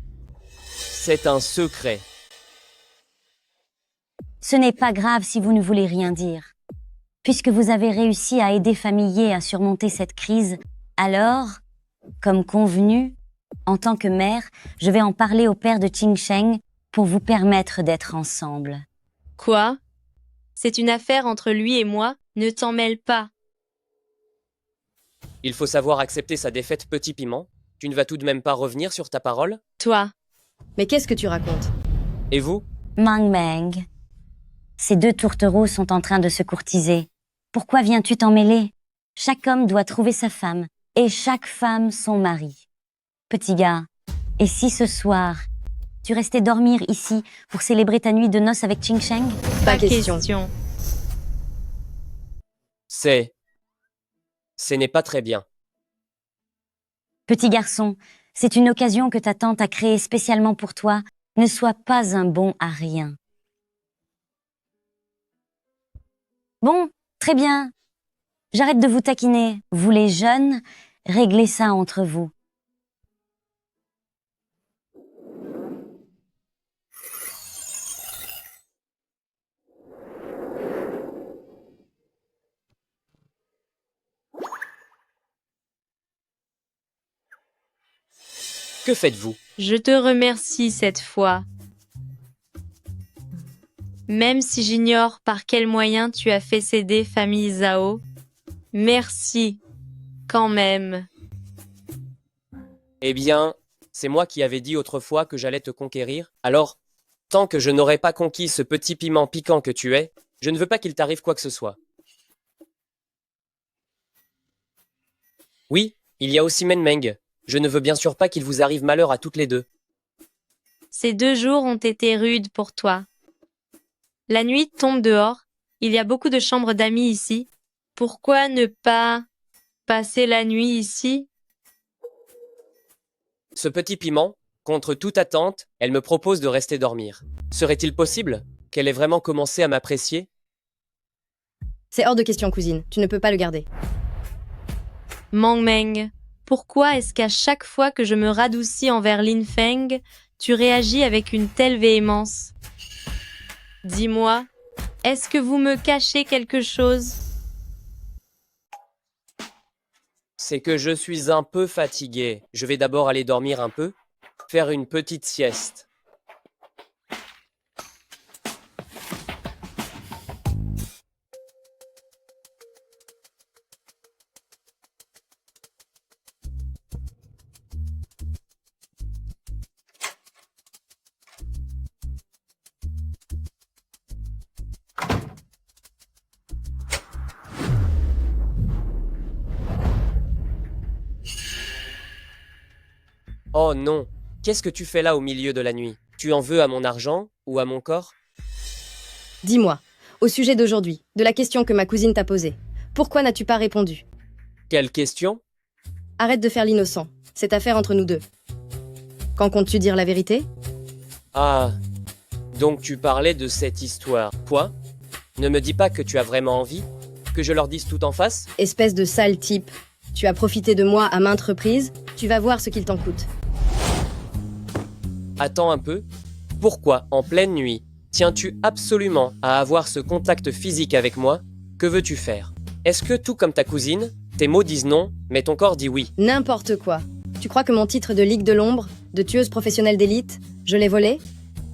c'est un secret. Ce n'est pas grave si vous ne voulez rien dire. Puisque vous avez réussi à aider Famille à surmonter cette crise, alors, comme convenu, en tant que mère, je vais en parler au père de Qing Sheng pour vous permettre d'être ensemble. Quoi? C'est une affaire entre lui et moi, ne t'en mêle pas. Il faut savoir accepter sa défaite, petit piment. Tu ne vas tout de même pas revenir sur ta parole? Toi. Mais qu'est-ce que tu racontes? Et vous? Mang Meng. Ces 2 tourtereaux sont en train de se courtiser. Pourquoi viens-tu t'en mêler? Chaque homme doit trouver sa femme, et chaque femme son mari. Petit gars, et si ce soir, tu restais dormir ici pour célébrer ta nuit de noces avec Qing Sheng? Pas question. Ce n'est pas très bien. Petit garçon, c'est une occasion que ta tante a créée spécialement pour toi. Ne sois pas un bon à rien. Bon, très bien. J'arrête de vous taquiner. Vous les jeunes, réglez ça entre vous. Que faites-vous? Je te remercie cette fois. Même si j'ignore par quel moyen tu as fait céder famille Zhao, merci, quand même. Eh bien, c'est moi qui avais dit autrefois que j'allais te conquérir. Alors, tant que je n'aurai pas conquis ce petit piment piquant que tu es, je ne veux pas qu'il t'arrive quoi que ce soit. Oui, il y a aussi Meng Meng. Je ne veux bien sûr pas qu'il vous arrive malheur à toutes les deux. Ces 2 jours ont été rudes pour toi. La nuit tombe dehors. Il y a beaucoup de chambres d'amis ici. Pourquoi ne pas passer la nuit ici? Ce petit piment, contre toute attente, elle me propose de rester dormir. Serait-il possible qu'elle ait vraiment commencé à m'apprécier? C'est hors de question, cousine. Tu ne peux pas le garder. Mang Meng, pourquoi est-ce qu'à chaque fois que je me radoucis envers Lin Feng, tu réagis avec une telle véhémence? Dis-moi, est-ce que vous me cachez quelque chose? C'est que je suis un peu fatigué. Je vais d'abord aller dormir un peu, faire une petite sieste. Oh non, qu'est-ce que tu fais là au milieu de la nuit? Tu en veux à mon argent ou à mon corps? Dis-moi, au sujet d'aujourd'hui, de la question que ma cousine t'a posée, pourquoi n'as-tu pas répondu? Quelle question? Arrête de faire l'innocent. C'est affaire entre nous deux. Quand comptes-tu dire la vérité? Ah, donc tu parlais de cette histoire. Quoi? Ne me dis pas que tu as vraiment envie? Que je leur dise tout en face? Espèce de sale type. Tu as profité de moi à maintes reprises, tu vas voir ce qu'il t'en coûte. Attends un peu. Pourquoi, en pleine nuit, tiens-tu absolument à avoir ce contact physique avec moi? Que veux-tu faire? Est-ce que, tout comme ta cousine, tes mots disent non, mais ton corps dit oui? N'importe quoi. Tu crois que mon titre de Ligue de l'Ombre, de tueuse professionnelle d'élite, je l'ai volé?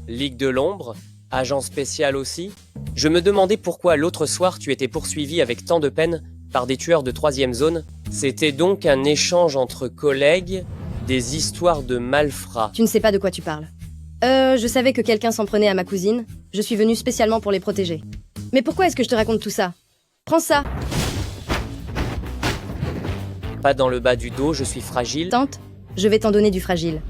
Ligue de l'Ombre? Agent spécial aussi? Je me demandais pourquoi l'autre soir tu étais poursuivi avec tant de peine par des tueurs de 3e zone. C'était donc un échange entre collègues, des histoires de malfrats. Tu ne sais pas de quoi tu parles. Je savais que quelqu'un s'en prenait à ma cousine. Je suis venue spécialement pour les protéger. Mais pourquoi est-ce que je te raconte tout ça? Prends ça. Pas dans le bas du dos, je suis fragile. Tente, je vais t'en donner du fragile.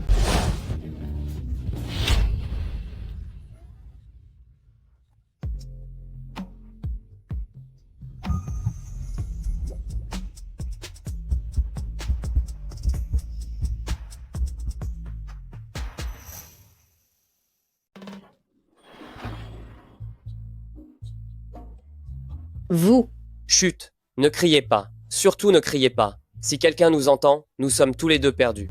Vous. Chut, ne criez pas. Surtout ne criez pas. Si quelqu'un nous entend, nous sommes tous les deux perdus.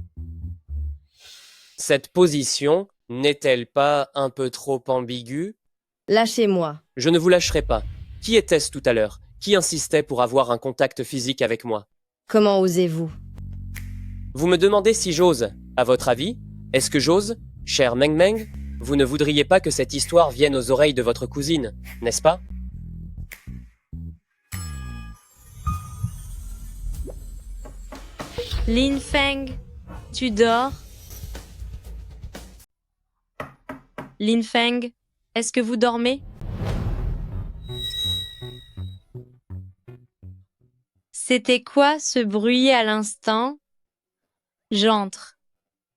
Cette position n'est-elle pas un peu trop ambiguë? Lâchez-moi. Je ne vous lâcherai pas. Qui était-ce tout à l'heure? Qui insistait pour avoir un contact physique avec moi? Comment osez-vous? Vous me demandez si j'ose. À votre avis, est-ce que j'ose? Cher Meng Meng, vous ne voudriez pas que cette histoire vienne aux oreilles de votre cousine, n'est-ce pas? Lin Feng, tu dors? Lin Feng, est-ce que vous dormez? C'était quoi ce bruit à l'instant? J'entre.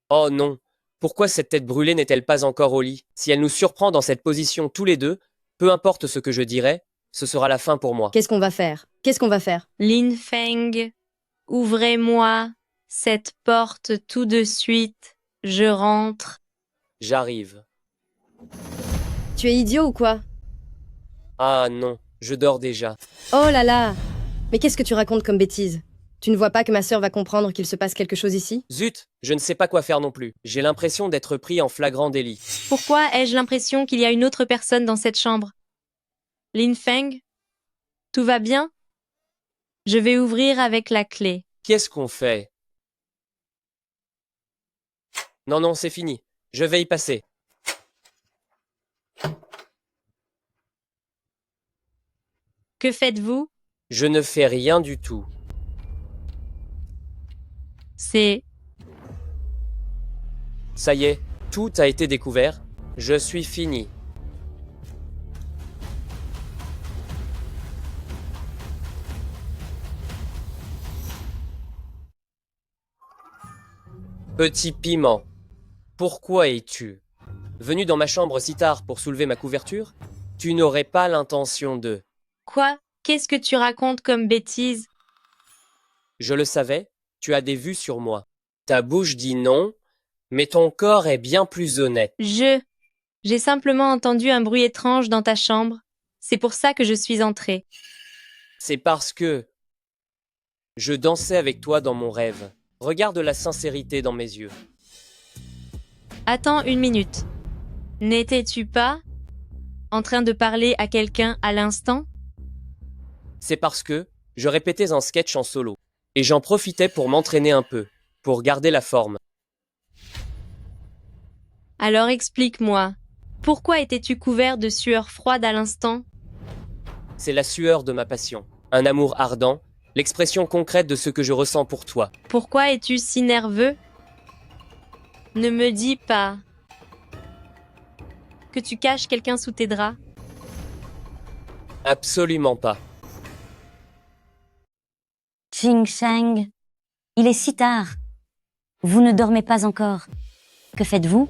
Oh non, pourquoi cette tête brûlée n'est-elle pas encore au lit? Si elle nous surprend dans cette position tous les deux, peu importe ce que je dirai, ce sera la fin pour moi. Qu'est-ce qu'on va faire? Qu'est-ce qu'on va faire? Lin Feng, ouvrez-moi cette porte tout de suite. Je rentre. J'arrive. Tu es idiot ou quoi? Ah non, je dors déjà. Oh là là! Mais qu'est-ce que tu racontes comme bêtise? Tu ne vois pas que ma sœur va comprendre qu'il se passe quelque chose ici? Zut, je ne sais pas quoi faire non plus. J'ai l'impression d'être pris en flagrant délit. Pourquoi ai-je l'impression qu'il y a une autre personne dans cette chambre? Lin Feng, tout va bien? Je vais ouvrir avec la clé. Qu'est-ce qu'on fait? Non, non, c'est fini. Je vais y passer. Que faites-vous? Je ne fais rien du tout. C'est... Ça y est, tout a été découvert. Je suis fini. Petit piment, pourquoi es-tu venu dans ma chambre si tard pour soulever ma couverture? Tu n'aurais pas l'intention de... Quoi? Qu'est-ce que tu racontes comme bêtise? Je le savais, tu as des vues sur moi. Ta bouche dit non, mais ton corps est bien plus honnête. J'ai simplement entendu un bruit étrange dans ta chambre. C'est pour ça que je suis entrée. C'est parce que je dansais avec toi dans mon rêve. Regarde la sincérité dans mes yeux. Attends une minute. N'étais-tu pas en train de parler à quelqu'un à l'instant? C'est parce que je répétais un sketch en solo. Et j'en profitais pour m'entraîner un peu, pour garder la forme. Alors explique-moi. Pourquoi étais-tu couvert de sueur froide à l'instant? C'est la sueur de ma passion, un amour ardent, l'expression concrète de ce que je ressens pour toi. Pourquoi es-tu si nerveux? Ne me dis pas que tu caches quelqu'un sous tes draps. Absolument pas. Ching Cheng, il est si tard. Vous ne dormez pas encore. Que faites-vous?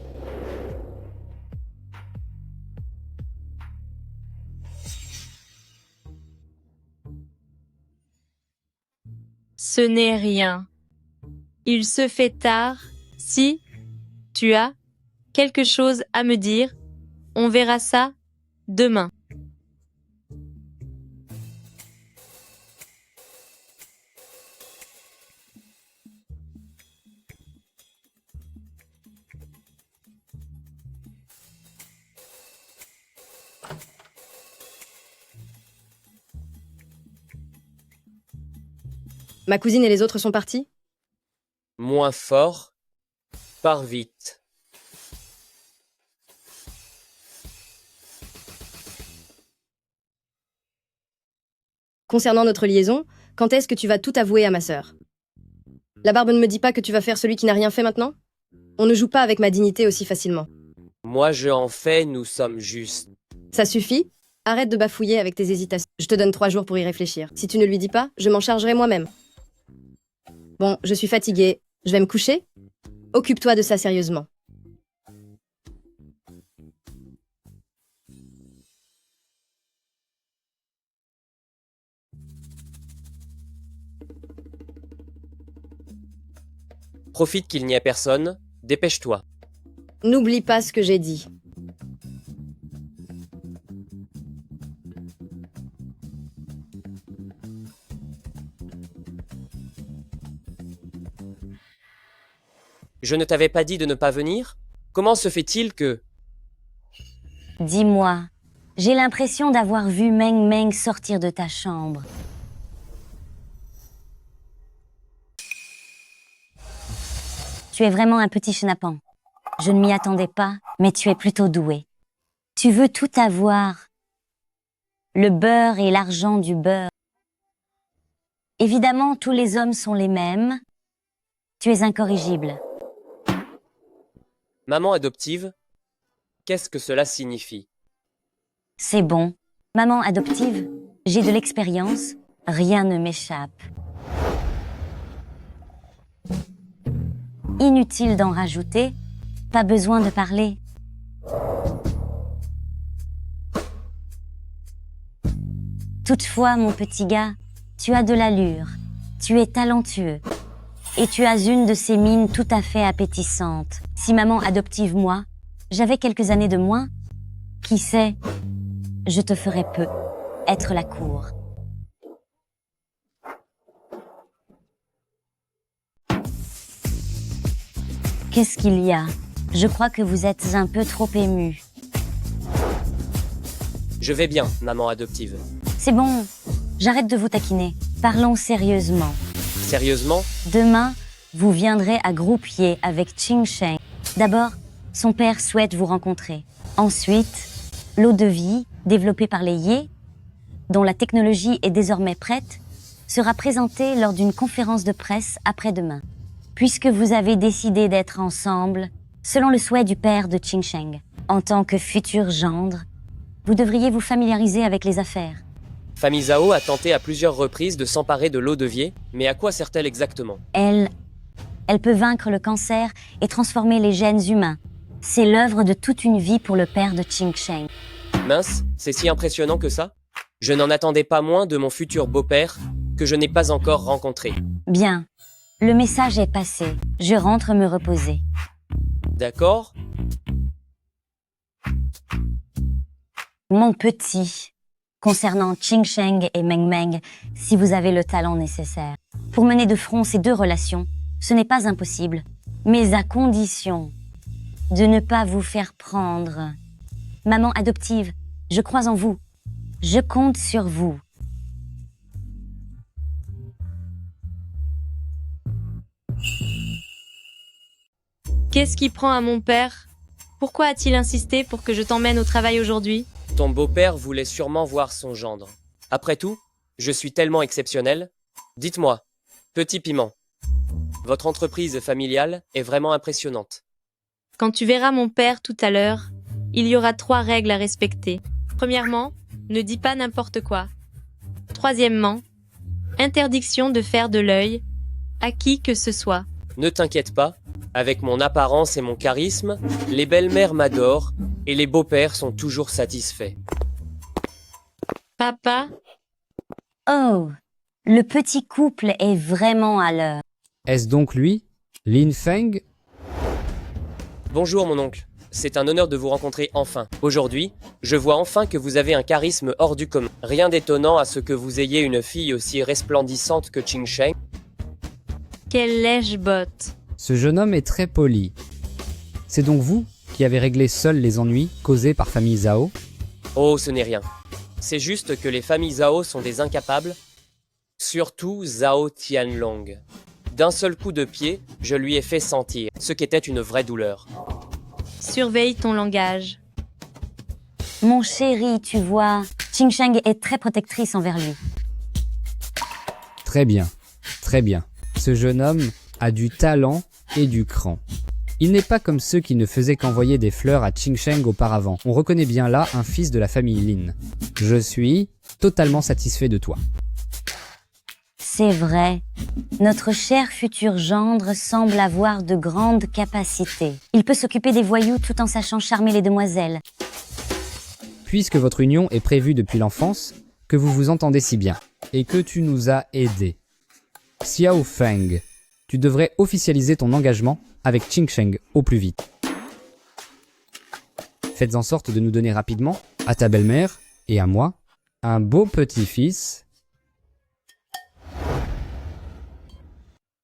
Ce n'est rien. Il se fait tard. Si tu as quelque chose à me dire, on verra ça demain. Ma cousine et les autres sont partis? Moins fort, pars vite. Concernant notre liaison, quand est-ce que tu vas tout avouer à ma sœur? La barbe ne me dit pas que tu vas faire celui qui n'a rien fait maintenant? On ne joue pas avec ma dignité aussi facilement. Moi je en fais, nous sommes justes. Ça suffit? Arrête de bafouiller avec tes hésitations. Je te donne 3 jours pour y réfléchir. Si tu ne lui dis pas, je m'en chargerai moi-même. Bon, je suis fatiguée. Je vais me coucher? Occupe-toi de ça sérieusement. Profite qu'il n'y ait personne, dépêche-toi. N'oublie pas ce que j'ai dit. Je ne t'avais pas dit de ne pas venir? Comment se fait-il que... Dis-moi, j'ai l'impression d'avoir vu Meng Meng sortir de ta chambre. Tu es vraiment un petit chenapan. Je ne m'y attendais pas, mais tu es plutôt doué. Tu veux tout avoir. Le beurre et l'argent du beurre. Évidemment, tous les hommes sont les mêmes. Tu es incorrigible. Maman adoptive, qu'est-ce que cela signifie? C'est bon. Maman adoptive, j'ai de l'expérience, rien ne m'échappe. Inutile d'en rajouter, pas besoin de parler. Toutefois, mon petit gars, tu as de l'allure, tu es talentueux. Et tu as une de ces mines tout à fait appétissantes. Si maman adoptive moi, j'avais quelques années de moins, qui sait, je te ferais peu être la cour. Qu'est-ce qu'il y a? Je crois que vous êtes un peu trop ému. Je vais bien, maman adoptive. C'est bon, j'arrête de vous taquiner. Parlons sérieusement. Sérieusement? Demain, vous viendrez à Groupier avec Ching Cheng. D'abord, son père souhaite vous rencontrer. Ensuite, l'eau de vie, développée par les Yé, dont la technologie est désormais prête, sera présentée lors d'une conférence de presse après-demain. Puisque vous avez décidé d'être ensemble, selon le souhait du père de Ching Cheng, en tant que futur gendre, vous devriez vous familiariser avec les affaires. Famille Zhao a tenté à plusieurs reprises de s'emparer de l'eau de vie, mais à quoi sert-elle exactement? Elle Elle peut vaincre le cancer et transformer les gènes humains. C'est l'œuvre de toute une vie pour le père de Qing Sheng. Mince, c'est si impressionnant que ça? Je n'en attendais pas moins de mon futur beau-père que je n'ai pas encore rencontré. Bien. Le message est passé. Je rentre me reposer. D'accord? Mon petit, concernant Qing Sheng et Meng Meng, si vous avez le talent nécessaire pour mener de front ces deux relations, ce n'est pas impossible, mais à condition de ne pas vous faire prendre. Maman adoptive, je crois en vous. Je compte sur vous. Qu'est-ce qui prend à mon père? Pourquoi a-t-il insisté pour que je t'emmène au travail aujourd'hui? Ton beau-père voulait sûrement voir son gendre. Après tout, je suis tellement exceptionnel. Dites-moi, petit piment, votre entreprise familiale est vraiment impressionnante. Quand tu verras mon père tout à l'heure, il y aura 3 règles à respecter. Premièrement, ne dis pas n'importe quoi. Troisièmement, interdiction de faire de l'œil à qui que ce soit. Ne t'inquiète pas, avec mon apparence et mon charisme, les belles-mères m'adorent et les beaux-pères sont toujours satisfaits. Papa? Oh, le petit couple est vraiment à l'heure. Est-ce donc lui, Lin Feng? Bonjour mon oncle, c'est un honneur de vous rencontrer enfin. Aujourd'hui, je vois enfin que vous avez un charisme hors du commun. Rien d'étonnant à ce que vous ayez une fille aussi resplendissante que Qing Sheng. Quelle lèche-botte! Ce jeune homme est très poli. C'est donc vous qui avez réglé seul les ennuis causés par famille Zhao? Oh, ce n'est rien. C'est juste que les familles Zhao sont des incapables, surtout Zhao Tianlong. D'un seul coup de pied, je lui ai fait sentir ce qu'était une vraie douleur. Surveille ton langage. Mon chéri, tu vois, Qing Sheng est très protectrice envers lui. Très bien, très bien. Ce jeune homme a du talent et du cran. Il n'est pas comme ceux qui ne faisaient qu'envoyer des fleurs à Qing Sheng auparavant. On reconnaît bien là un fils de la famille Lin. Je suis totalement satisfait de toi. C'est vrai. Notre cher futur gendre semble avoir de grandes capacités. Il peut s'occuper des voyous tout en sachant charmer les demoiselles. Puisque votre union est prévue depuis l'enfance, que vous vous entendez si bien, et que tu nous as aidés. Xiao Feng, tu devrais officialiser ton engagement avec Qing Sheng au plus vite. Faites en sorte de nous donner rapidement, à ta belle-mère et à moi, un beau petit-fils.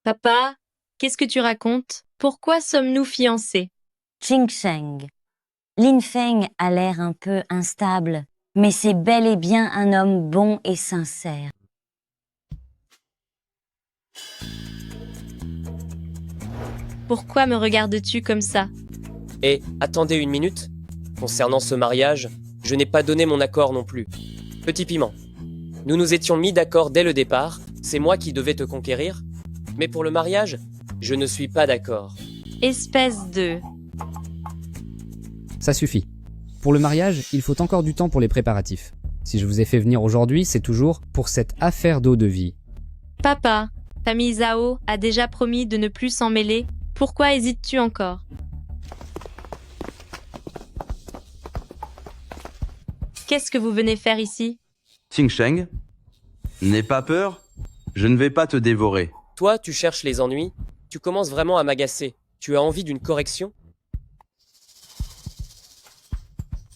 Papa, qu'est-ce que tu racontes? Pourquoi sommes-nous fiancés? Qing Sheng. Lin Feng a l'air un peu instable, mais c'est bel et bien un homme bon et sincère. Pourquoi me regardes-tu comme ça? Et attendez une minute. Concernant ce mariage, je n'ai pas donné mon accord non plus. Petit piment, nous nous étions mis d'accord dès le départ, c'est moi qui devais te conquérir. Mais pour le mariage, je ne suis pas d'accord. Espèce de... Ça suffit. Pour le mariage, il faut encore du temps pour les préparatifs. Si je vous ai fait venir aujourd'hui, c'est toujours pour cette affaire d'eau de vie. Papa, famille Zhao a déjà promis de ne plus s'en mêler. Pourquoi hésites-tu encore? Qu'est-ce que vous venez faire ici? Qing Sheng, n'aie pas peur, je ne vais pas te dévorer. Toi, tu cherches les ennuis. Tu commences vraiment à m'agacer. Tu as envie d'une correction?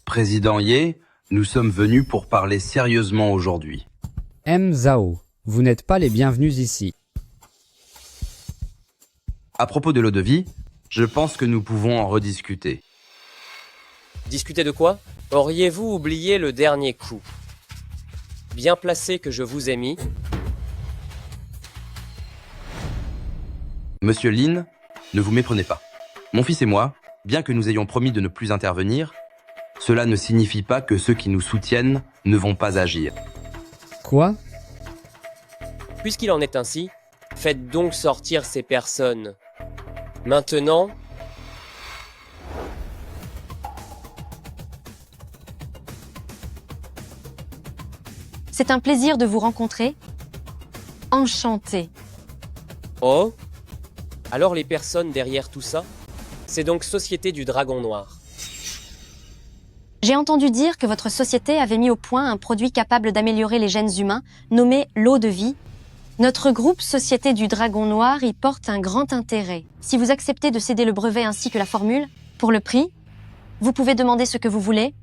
Président Ye, nous sommes venus pour parler sérieusement aujourd'hui. M. Zhao, vous n'êtes pas les bienvenus ici. À propos de l'eau de vie, je pense que nous pouvons en rediscuter. Discuter de quoi? Auriez-vous oublié le dernier coup? Bien placé que je vous ai mis. Monsieur Lin, ne vous méprenez pas. Mon fils et moi, bien que nous ayons promis de ne plus intervenir, cela ne signifie pas que ceux qui nous soutiennent ne vont pas agir. Quoi? Puisqu'il en est ainsi, faites donc sortir ces personnes. Maintenant... C'est un plaisir de vous rencontrer. Enchanté. Oh, Alors les personnes derrière tout ça, c'est donc Société du Dragon Noir. J'ai entendu dire que votre société avait mis au point un produit capable d'améliorer les gènes humains, nommé l'eau de vie. Notre groupe Société du Dragon Noir y porte un grand intérêt. Si vous acceptez de céder le brevet ainsi que la formule, pour le prix, vous pouvez demander ce que vous voulez.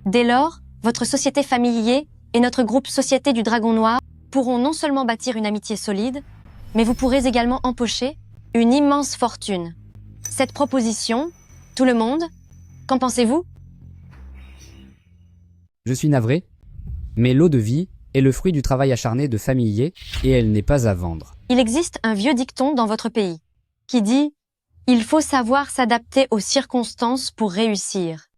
Dès lors, votre société familier et notre groupe Société du Dragon Noir pourront non seulement bâtir une amitié solide, mais vous pourrez également empocher une immense fortune. Cette proposition, tout le monde, qu'en pensez-vous? Je suis navré, mais l'eau de vie est le fruit du travail acharné de familiers et elle n'est pas à vendre. Il existe un vieux dicton dans votre pays qui dit « Il faut savoir s'adapter aux circonstances pour réussir ».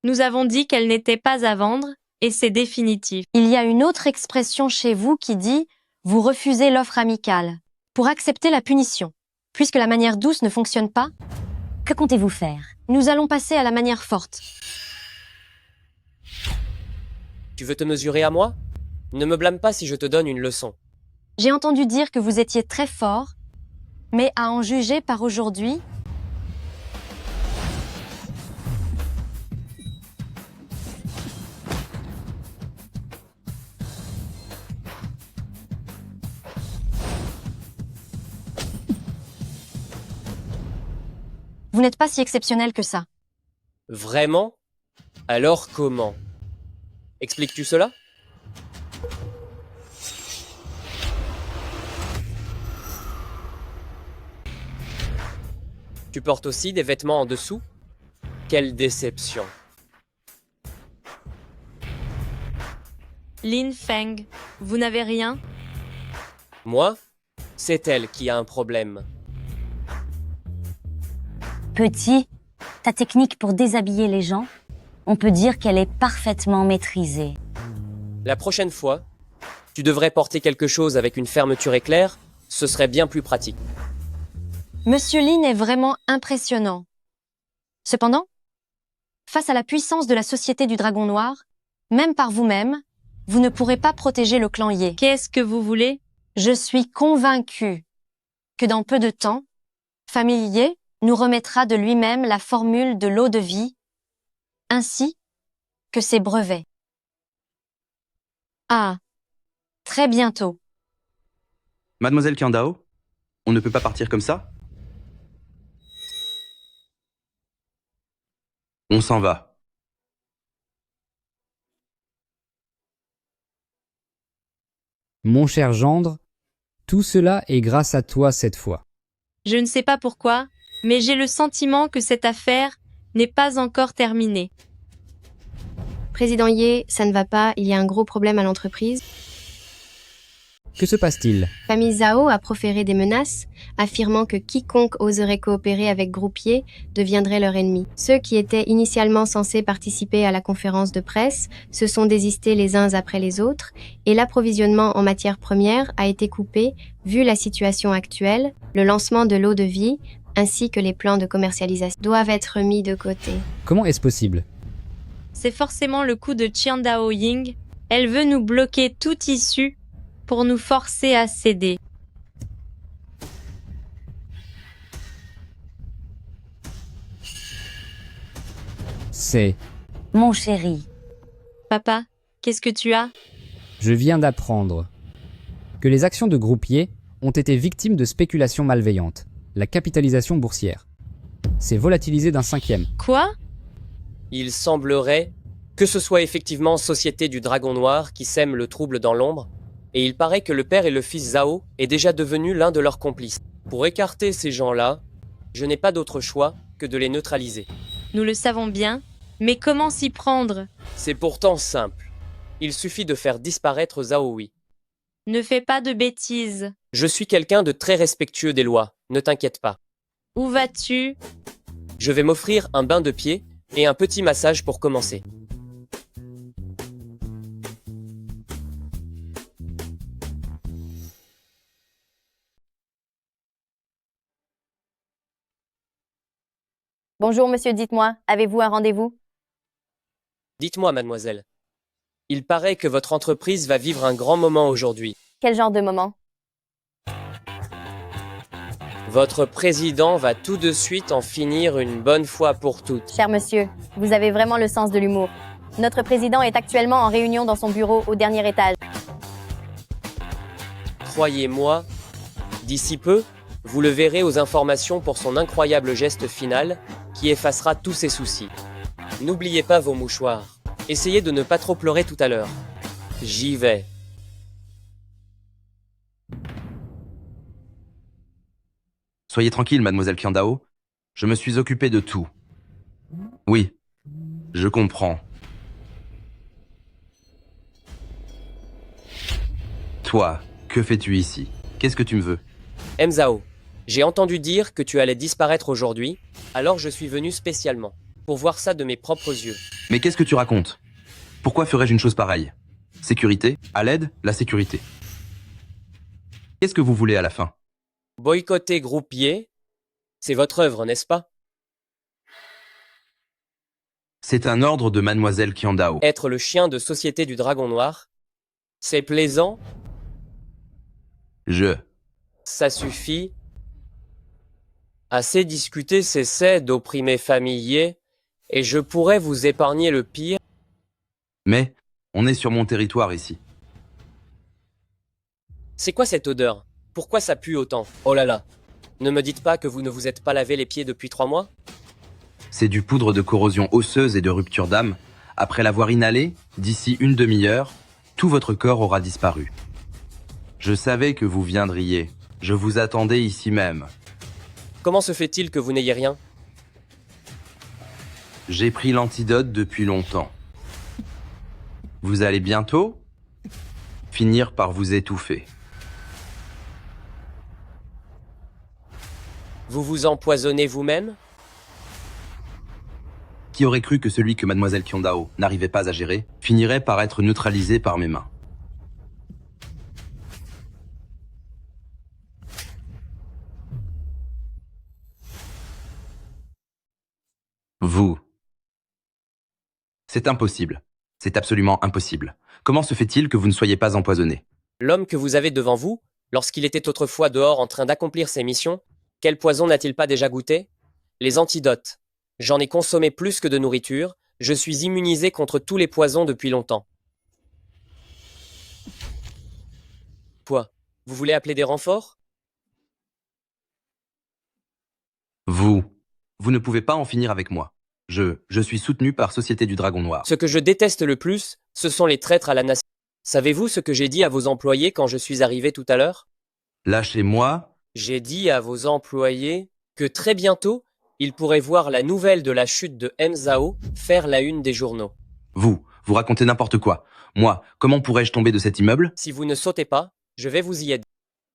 Nous avons dit qu'elle n'était pas à vendre, et c'est définitif. Il y a une autre expression chez vous qui dit « Vous refusez l'offre amicale » pour accepter la punition. Puisque la manière douce ne fonctionne pas, que comptez-vous faire? Nous allons passer à la manière forte. Tu veux te mesurer à moi? Ne me blâme pas si je te donne une leçon. J'ai entendu dire que vous étiez très fort, mais à en juger par aujourd'hui, vous n'êtes pas si exceptionnel que ça. Vraiment? Alors comment? Expliques-tu cela? Tu portes aussi des vêtements en dessous? Quelle déception. Lin Feng, vous n'avez rien? Moi? C'est elle qui a un problème. Petit, ta technique pour déshabiller les gens, on peut dire qu'elle est parfaitement maîtrisée. La prochaine fois, tu devrais porter quelque chose avec une fermeture éclair, ce serait bien plus pratique. Monsieur Lin est vraiment impressionnant. Cependant, face à la puissance de la Société du Dragon Noir, même par vous-même, vous ne pourrez pas protéger le clan Ye. Qu'est-ce que vous voulez? Je suis convaincu que dans peu de temps, famille Ye nous remettra de lui-même la formule de l'eau de vie, ainsi que ses brevets. Ah, très bientôt. Mademoiselle Qiandao, on ne peut pas partir comme ça? On s'en va. Mon cher gendre, tout cela est grâce à toi cette fois. Je ne sais pas pourquoi, mais j'ai le sentiment que cette affaire n'est pas encore terminée. Président Ye, ça ne va pas, il y a un gros problème à l'entreprise. Que se passe-t-il? Famille Zhao a proféré des menaces, affirmant que quiconque oserait coopérer avec Groupe Ye deviendrait leur ennemi. Ceux qui étaient initialement censés participer à la conférence de presse se sont désistés les uns après les autres, et l'approvisionnement en matières premières a été coupé vu la situation actuelle. Le lancement de l'eau de vie, ainsi que les plans de commercialisation, doivent être mis de côté. Comment est-ce possible? C'est forcément le coup de Qiandao Ying. Elle veut nous bloquer toute issue pour nous forcer à céder. C'est... Mon chéri. Papa, qu'est-ce que tu as? Je viens d'apprendre que les actions de Groupier ont été victimes de spéculations malveillantes, la capitalisation boursière. C'est volatilisé d'un 5e. Quoi? Il semblerait que ce soit effectivement Société du Dragon Noir qui sème le trouble dans l'ombre, et il paraît que le père et le fils Zhao est déjà devenu l'un de leurs complices. Pour écarter ces gens-là, je n'ai pas d'autre choix que de les neutraliser. Nous le savons bien, mais comment s'y prendre? C'est pourtant simple. Il suffit de faire disparaître Zhao Wei. Ne fais pas de bêtises. Je suis quelqu'un de très respectueux des lois, ne t'inquiète pas. Où vas-tu? Je vais m'offrir un bain de pied et un petit massage pour commencer. Bonjour monsieur, dites-moi, avez-vous un rendez-vous? Dites-moi, mademoiselle. Il paraît que votre entreprise va vivre un grand moment aujourd'hui. Quel genre de moment? Votre président va tout de suite en finir une bonne fois pour toutes. Cher monsieur, vous avez vraiment le sens de l'humour. Notre président est actuellement en réunion dans son bureau au dernier étage. Croyez-moi, d'ici peu, vous le verrez aux informations pour son incroyable geste final qui effacera tous ses soucis. N'oubliez pas vos mouchoirs. Essayez de ne pas trop pleurer tout à l'heure. J'y vais. Soyez tranquille, mademoiselle Qiandao. Je me suis occupé de tout. Oui, je comprends. Toi, que fais-tu ici? Qu'est-ce que tu me veux? Zhao, j'ai entendu dire que tu allais disparaître aujourd'hui, alors je suis venu spécialement, pour voir ça de mes propres yeux. Mais qu'est-ce que tu racontes? Pourquoi ferais-je une chose pareille? Sécurité, à l'aide, la sécurité. Qu'est-ce que vous voulez à la fin? Boycotter Groupier, c'est votre œuvre, n'est-ce pas? C'est un ordre de mademoiselle Qiandao. Être le chien de Société du Dragon Noir, c'est plaisant? Ça suffit. Assez discuté cessait d'opprimer familier, et je pourrais vous épargner le pire. Mais, on est sur mon territoire ici. C'est quoi cette odeur? Pourquoi ça pue autant? Oh là là. Ne me dites pas que vous ne vous êtes pas lavé les pieds depuis 3 mois? C'est du poudre de corrosion osseuse et de rupture d'âme. Après l'avoir inhalé, d'ici une demi-heure, tout votre corps aura disparu. Je savais que vous viendriez. Je vous attendais ici même. Comment se fait-il que vous n'ayez rien? J'ai pris l'antidote depuis longtemps. Vous allez bientôt finir par vous étouffer. Vous vous empoisonnez vous-même? Qui aurait cru que celui que mademoiselle Qiandao n'arrivait pas à gérer finirait par être neutralisé par mes mains? Vous. C'est impossible. C'est absolument impossible. Comment se fait-il que vous ne soyez pas empoisonné? L'homme que vous avez devant vous, lorsqu'il était autrefois dehors en train d'accomplir ses missions, quel poison n'a-t-il pas déjà goûté? Les antidotes. J'en ai consommé plus que de nourriture, je suis immunisé contre tous les poisons depuis longtemps. Quoi? Vous voulez appeler des renforts? Vous ne pouvez pas en finir avec moi. Je suis soutenu par Société du Dragon Noir. Ce que je déteste le plus, ce sont les traîtres à la nation. Savez-vous ce que j'ai dit à vos employés quand je suis arrivé tout à l'heure? Lâchez-moi. J'ai dit à vos employés que très bientôt, ils pourraient voir la nouvelle de la chute de Zhao faire la une des journaux. Vous racontez n'importe quoi. Moi, comment pourrais-je tomber de cet immeuble? Si vous ne sautez pas, je vais vous y aider.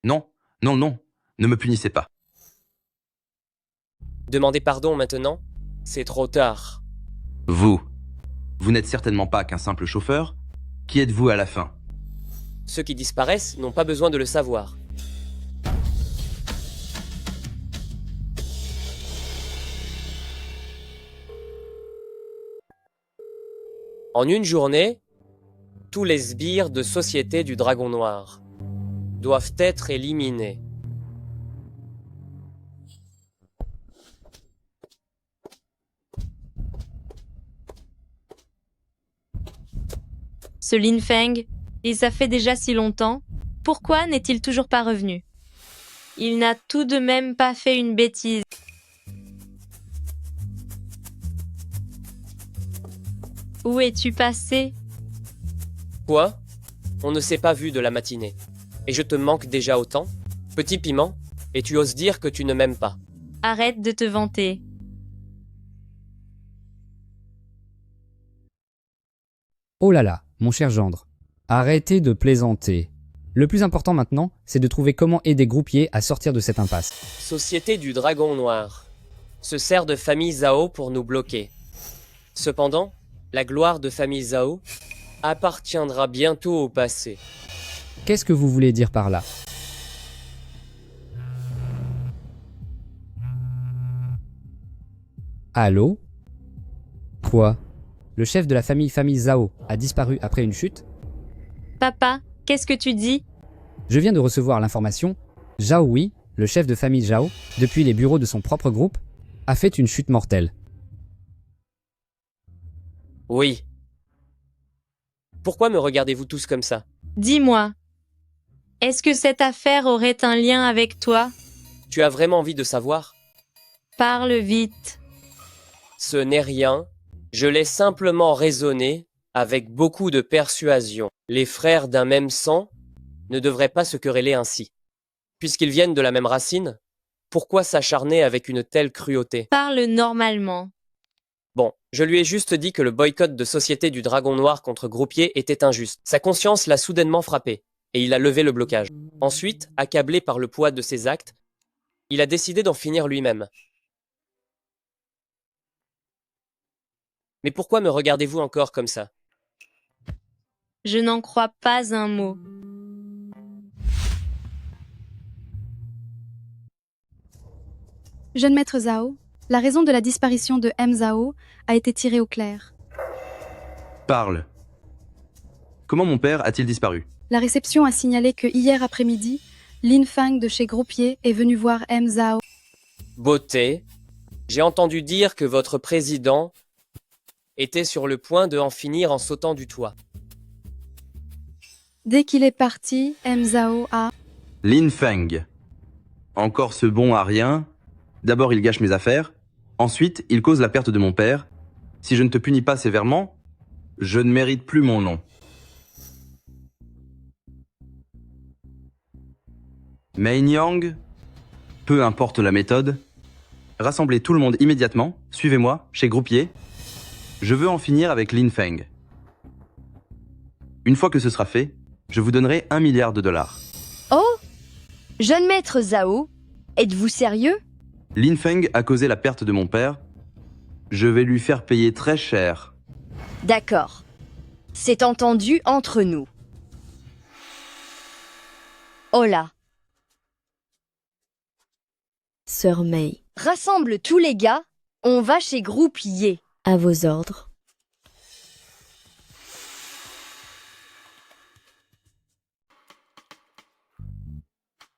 Non, non, non, ne me punissez pas. Demandez pardon maintenant, c'est trop tard. Vous n'êtes certainement pas qu'un simple chauffeur. Qui êtes-vous à la fin? Ceux qui disparaissent n'ont pas besoin de le savoir. En une journée, tous les sbires de Société du Dragon Noir doivent être éliminés. Ce Lin Feng, et ça fait déjà si longtemps, pourquoi n'est-il toujours pas revenu? Il n'a tout de même pas fait une bêtise. Où es-tu passé? Quoi? On ne s'est pas vu de la matinée. Et je te manque déjà autant? Petit piment, et tu oses dire que tu ne m'aimes pas. Arrête de te vanter. Oh là là, mon cher gendre, arrêtez de plaisanter. Le plus important maintenant, c'est de trouver comment aider Groupier à sortir de cette impasse. Société du Dragon Noir se sert de famille Zhao pour nous bloquer. Cependant, la gloire de famille Zhao appartiendra bientôt au passé. Qu'est-ce que vous voulez dire par là? Allô? Quoi? Le chef de la famille Zhao a disparu après une chute? Papa, qu'est-ce que tu dis? Je viens de recevoir l'information. Zhao Hui le chef de famille Zhao, depuis les bureaux de son propre groupe, a fait une chute mortelle. Oui. Pourquoi me regardez-vous tous comme ça? Dis-moi, est-ce que cette affaire aurait un lien avec toi? Tu as vraiment envie de savoir? Parle vite. Ce n'est rien. Je l'ai simplement raisonné avec beaucoup de persuasion. Les frères d'un même sang ne devraient pas se quereller ainsi. Puisqu'ils viennent de la même racine, pourquoi s'acharner avec une telle cruauté? Parle normalement. Bon, je lui ai juste dit que le boycott de Société du Dragon Noir contre Groupier était injuste. Sa conscience l'a soudainement frappé, et il a levé le blocage. Ensuite, accablé par le poids de ses actes, il a décidé d'en finir lui-même. Mais pourquoi me regardez-vous encore comme ça? Je n'en crois pas un mot. Jeune maître Zhao, la raison de la disparition de M. Zhao a été tirée au clair. Parle. Comment mon père a-t-il disparu? La réception a signalé que hier après-midi, Lin Fang de chez Groupier est venu voir M. Zhao. Beauté, j'ai entendu dire que votre président était sur le point de en finir en sautant du toit. Dès qu'il est parti, M. Zhao a... Lin Feng. Encore ce bon à rien. D'abord il gâche mes affaires. Ensuite, il cause la perte de mon père. Si je ne te punis pas sévèrement, je ne mérite plus mon nom. Mei Niang, peu importe la méthode, rassemblez tout le monde immédiatement, suivez-moi, chez Groupier. Je veux en finir avec Lin Feng. Une fois que ce sera fait, je vous donnerai 1 milliard de dollars. Oh! Jeune maître Zhao, êtes-vous sérieux? Lin Feng a causé la perte de mon père. Je vais lui faire payer très cher. D'accord. C'est entendu entre nous. Oh là. Sœur Mei. Rassemble tous les gars, on va chez Groupier. À vos ordres.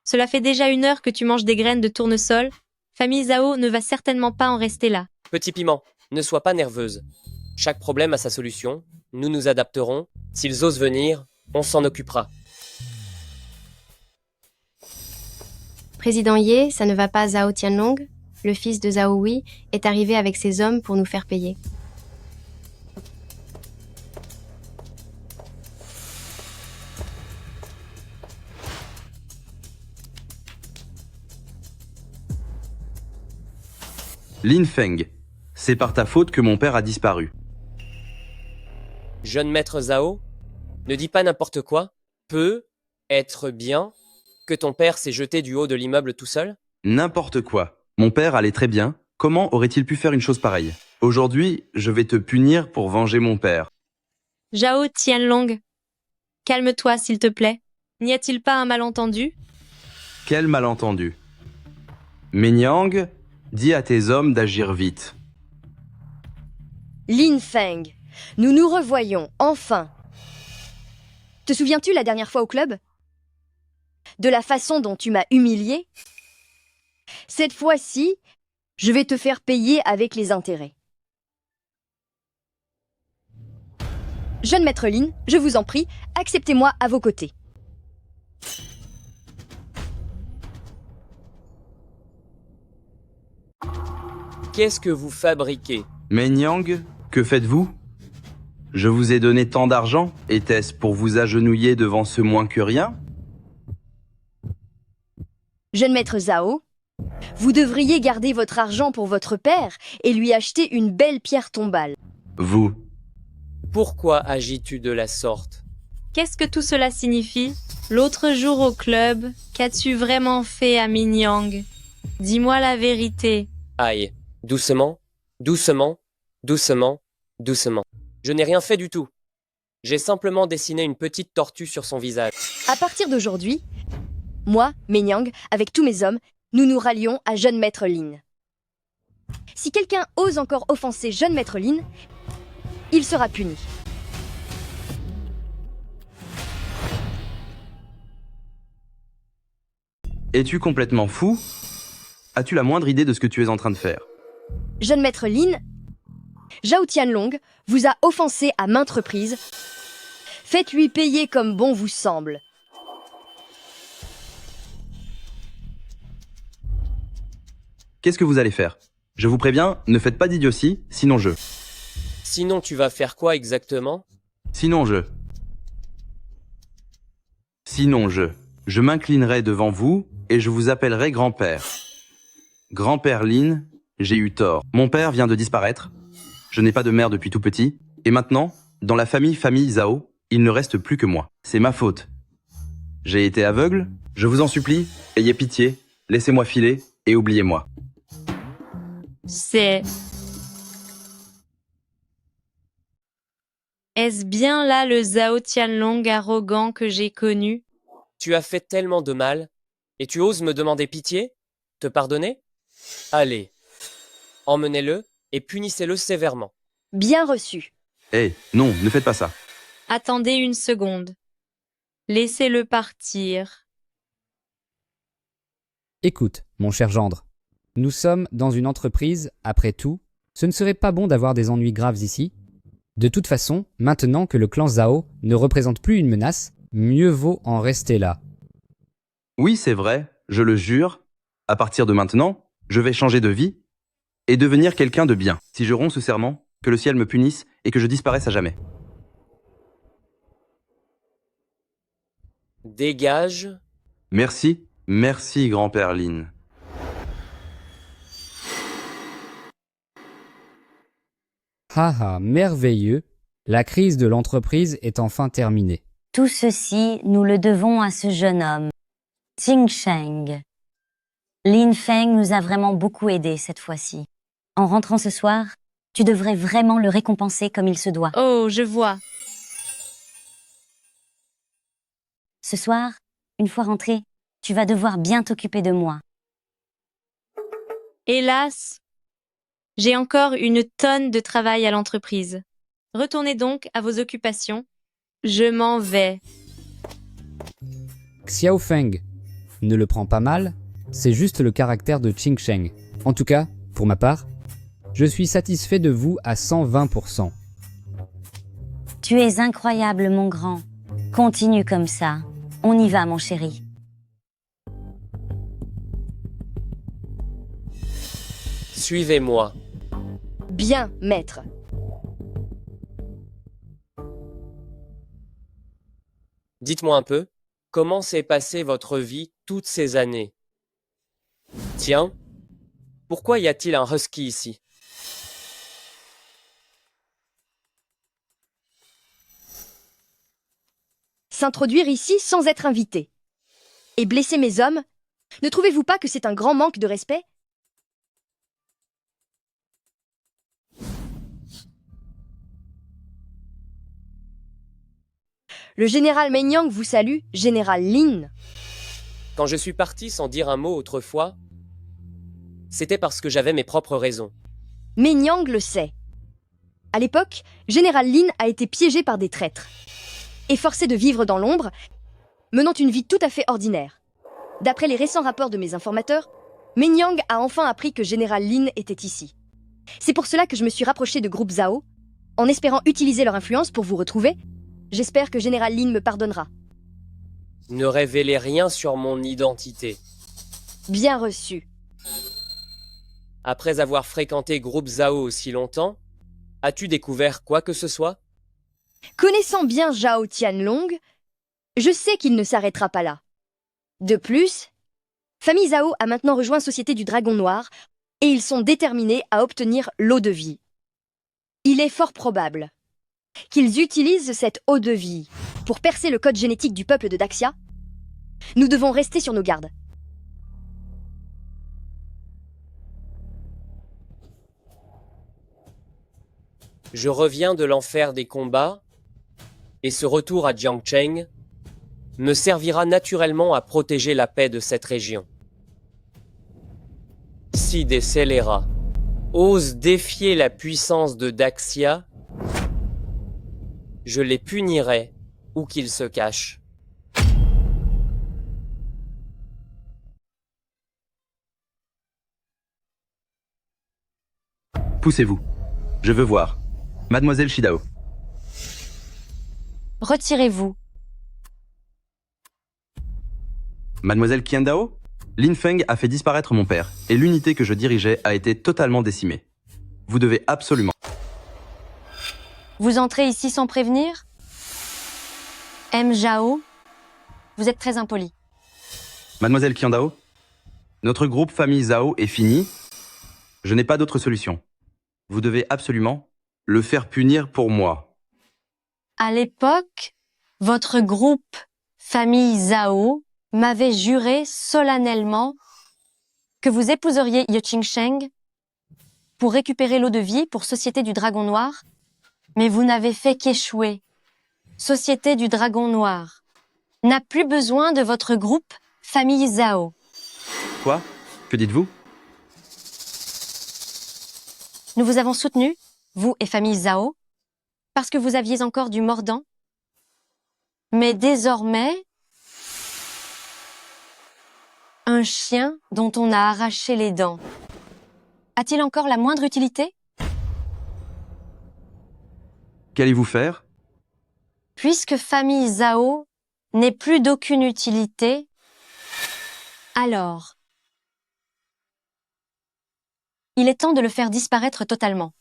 Cela fait déjà 1 heure que tu manges des graines de tournesol. Famille Zhao ne va certainement pas en rester là. Petit piment, ne sois pas nerveuse. Chaque problème a sa solution. Nous nous adapterons. S'ils osent venir, on s'en occupera. Président Ye, ça ne va pas. Zhao Tianlong, le fils de Zhao Wei, est arrivé avec ses hommes pour nous faire payer. Lin Feng, c'est par ta faute que mon père a disparu. Jeune maître Zhao, ne dis pas n'importe quoi. Peut être bien que ton père s'est jeté du haut de l'immeuble tout seul? N'importe quoi. Mon père allait très bien. Comment aurait-il pu faire une chose pareille? Aujourd'hui, je vais te punir pour venger mon père. Zhao Tianlong, calme-toi s'il te plaît. N'y a-t-il pas un malentendu? Quel malentendu. Mei Niang, dis à tes hommes d'agir vite. Lin Feng, nous nous revoyons, enfin. Te souviens-tu la dernière fois au club? De la façon dont tu m'as humilié? Cette fois-ci, je vais te faire payer avec les intérêts. Jeune maître Lin, je vous en prie, acceptez-moi à vos côtés. Qu'est-ce que vous fabriquez? Mei Niang, que faites-vous? Je vous ai donné tant d'argent, était-ce pour vous agenouiller devant ce moins que rien? Jeune maître Zhao, vous devriez garder votre argent pour votre père et lui acheter une belle pierre tombale. Vous. Pourquoi agis-tu de la sorte? Qu'est-ce que tout cela signifie? L'autre jour au club, qu'as-tu vraiment fait à Minyang? Dis-moi la vérité. Aïe, doucement, doucement, doucement, doucement. Je n'ai rien fait du tout. J'ai simplement dessiné une petite tortue sur son visage. À partir d'aujourd'hui, moi, Mei Niang, avec tous mes hommes, nous nous rallions à Jeune Maître Lin. Si quelqu'un ose encore offenser Jeune Maître Lin, il sera puni. Es-tu complètement fou? As-tu la moindre idée de ce que tu es en train de faire? Jeune maître Lin, Zhao Tianlong vous a offensé à maintes reprises. Faites-lui payer comme bon vous semble. Qu'est-ce que vous allez faire? Je vous préviens, ne faites pas d'idiotie, sinon je... Sinon, tu vas faire quoi exactement? Sinon je... Sinon je... Je m'inclinerai devant vous et je vous appellerai grand-père. Grand-père Lin, j'ai eu tort. Mon père vient de disparaître. Je n'ai pas de mère depuis tout petit. Et maintenant, dans la famille Zhao, il ne reste plus que moi. C'est ma faute. J'ai été aveugle. Je vous en supplie, ayez pitié, laissez-moi filer et oubliez-moi. C'est... Est-ce bien là le Zhao Tianlong arrogant que j'ai connu? Tu as fait tellement de mal, et tu oses me demander pitié? Te pardonner? Allez, emmenez-le et punissez-le sévèrement. Bien reçu. Hé, non, ne faites pas ça. Attendez une seconde. Laissez-le partir. Écoute, mon cher gendre, nous sommes dans une entreprise, après tout, ce ne serait pas bon d'avoir des ennuis graves ici. De toute façon, maintenant que le clan Zhao ne représente plus une menace, mieux vaut en rester là. Oui, c'est vrai, je le jure. À partir de maintenant, je vais changer de vie et devenir quelqu'un de bien. Si je romps ce serment, que le ciel me punisse et que je disparaisse à jamais. Dégage. Merci, merci grand-père Lin. Haha, merveilleux, la crise de l'entreprise est enfin terminée. Tout ceci, nous le devons à ce jeune homme, Ting Sheng. Lin Feng nous a vraiment beaucoup aidés cette fois-ci. En rentrant ce soir, tu devrais vraiment le récompenser comme il se doit. Oh, je vois. Ce soir, une fois rentré, tu vas devoir bien t'occuper de moi. Hélas, j'ai encore une tonne de travail à l'entreprise. Retournez donc à vos occupations. Je m'en vais. Xiao Feng ne le prend pas mal, c'est juste le caractère de Ting Sheng. En tout cas, pour ma part, je suis satisfait de vous à 120%. Tu es incroyable, mon grand. Continue comme ça. On y va, mon chéri. Suivez-moi. Bien, maître. Dites-moi un peu, comment s'est passée votre vie toutes ces années? Tiens, pourquoi y a-t-il un husky ici? S'introduire ici sans être invité. Et blesser mes hommes? Ne trouvez-vous pas que c'est un grand manque de respect? Le général Menyang vous salue, général Lin. Quand je suis parti sans dire un mot autrefois, c'était parce que j'avais mes propres raisons. Menyang le sait. À l'époque, général Lin a été piégé par des traîtres et forcé de vivre dans l'ombre, menant une vie tout à fait ordinaire. D'après les récents rapports de mes informateurs, Menyang a enfin appris que général Lin était ici. C'est pour cela que je me suis rapproché de groupe Zhao, en espérant utiliser leur influence pour vous retrouver. J'espère que général Lin me pardonnera. Ne révélez rien sur mon identité. Bien reçu. Après avoir fréquenté groupe Zhao aussi longtemps, as-tu découvert quoi que ce soit? Connaissant bien Zhao Tianlong, je sais qu'il ne s'arrêtera pas là. De plus, famille Zhao a maintenant rejoint Société du Dragon Noir et ils sont déterminés à obtenir l'eau de vie. Il est fort probable qu'ils utilisent cette eau de vie pour percer le code génétique du peuple de Daxia. Nous devons rester sur nos gardes. Je reviens de l'enfer des combats, et ce retour à Jiangcheng me servira naturellement à protéger la paix de cette région. Si des scélérats osent défier la puissance de Daxia, je les punirai où qu'ils se cachent. Poussez-vous. Je veux voir. Mademoiselle Shidao. Retirez-vous. Mademoiselle Qiandao, Lin Feng a fait disparaître mon père, et l'unité que je dirigeais a été totalement décimée. Vous devez absolument... Vous entrez ici sans prévenir? M. Zhao, vous êtes très impoli. Mademoiselle Qiandao, notre groupe famille Zhao est fini. Je n'ai pas d'autre solution. Vous devez absolument le faire punir pour moi. À l'époque, votre groupe famille Zhao m'avait juré solennellement que vous épouseriez Ye Qingsheng pour récupérer l'eau de vie pour Société du Dragon Noir, mais vous n'avez fait qu'échouer. Société du Dragon Noir n'a plus besoin de votre groupe famille Zhao. Quoi? Que dites-vous? Nous vous avons soutenu, vous et famille Zhao, parce que vous aviez encore du mordant. Mais désormais, un chien dont on a arraché les dents a-t-il encore la moindre utilité? Qu'allez-vous faire? Puisque famille Zhao n'est plus d'aucune utilité, alors il est temps de le faire disparaître totalement.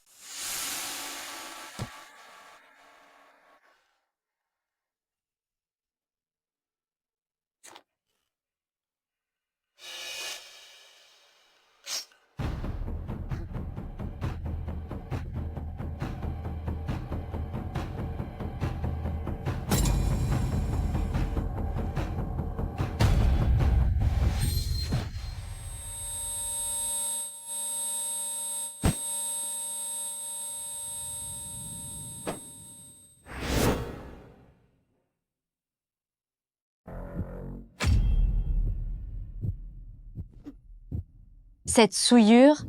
Cette souillure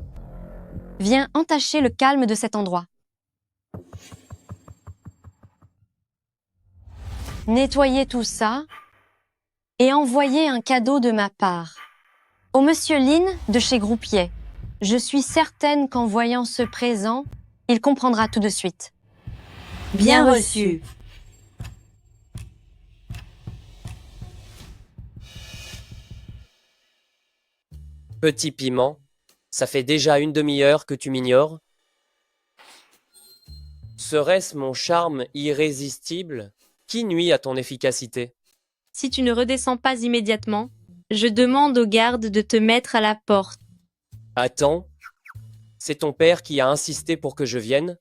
vient entacher le calme de cet endroit. Nettoyez tout ça et envoyez un cadeau de ma part. Au monsieur Lin de chez Groupier. Je suis certaine qu'en voyant ce présent, il comprendra tout de suite. Bien reçu. Petit piment, ça fait déjà une demi-heure que tu m'ignores. Serait-ce mon charme irrésistible qui nuit à ton efficacité? Si tu ne redescends pas immédiatement, je demande aux gardes de te mettre à la porte. Attends, c'est ton père qui a insisté pour que je vienne?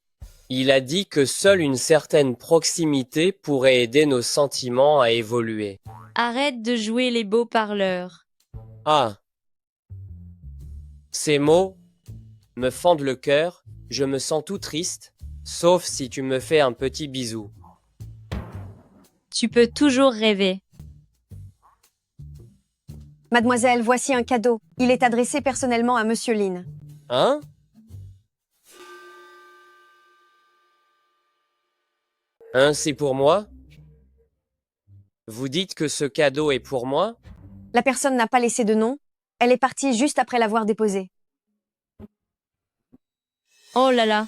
Il a dit que seule une certaine proximité pourrait aider nos sentiments à évoluer. Arrête de jouer les beaux parleurs. Ah! Ces mots me fendent le cœur, je me sens tout triste, sauf si tu me fais un petit bisou. Tu peux toujours rêver. Mademoiselle, voici un cadeau. Il est adressé personnellement à monsieur Lin. Hein? C'est pour moi? Vous dites que ce cadeau est pour moi? La personne n'a pas laissé de nom. Elle est partie juste après l'avoir déposé. Oh là là,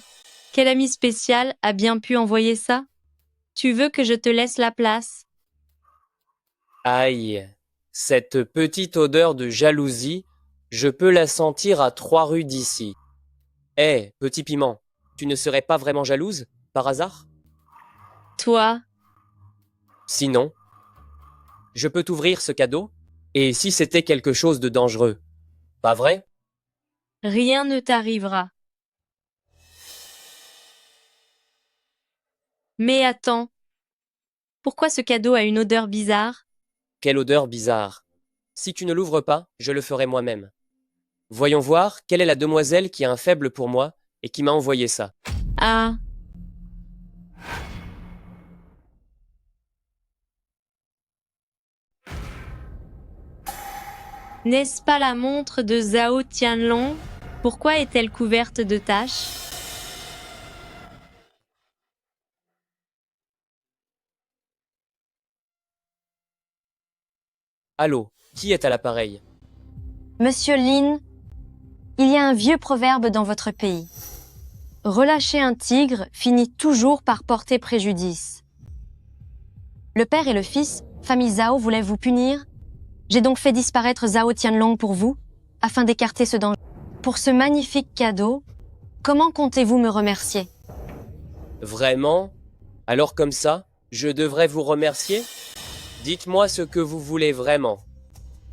quel ami spécial a bien pu envoyer ça? Tu veux que je te laisse la place? Aïe, cette petite odeur de jalousie, je peux la sentir à 3 rues d'ici. Hé, petit piment, tu ne serais pas vraiment jalouse, par hasard? Toi? Sinon, je peux t'ouvrir ce cadeau? Et si c'était quelque chose de dangereux? Pas vrai? Rien ne t'arrivera. Mais attends, pourquoi ce cadeau a une odeur bizarre? Quelle odeur bizarre. Si tu ne l'ouvres pas, je le ferai moi-même. Voyons voir quelle est la demoiselle qui a un faible pour moi et qui m'a envoyé ça. Ah. N'est-ce pas la montre de Zhao Tianlong? Pourquoi est-elle couverte de taches? Allô, qui est à l'appareil? Monsieur Lin, il y a un vieux proverbe dans votre pays. relâcher un tigre finit toujours par porter préjudice. Le père et le fils, famille Zhao, voulaient vous punir. J'ai donc fait disparaître Zhao Tianlong pour vous, afin d'écarter ce danger. Pour ce magnifique cadeau, comment comptez-vous me remercier? Vraiment? Alors comme ça, je devrais vous remercier? Dites-moi ce que vous voulez vraiment.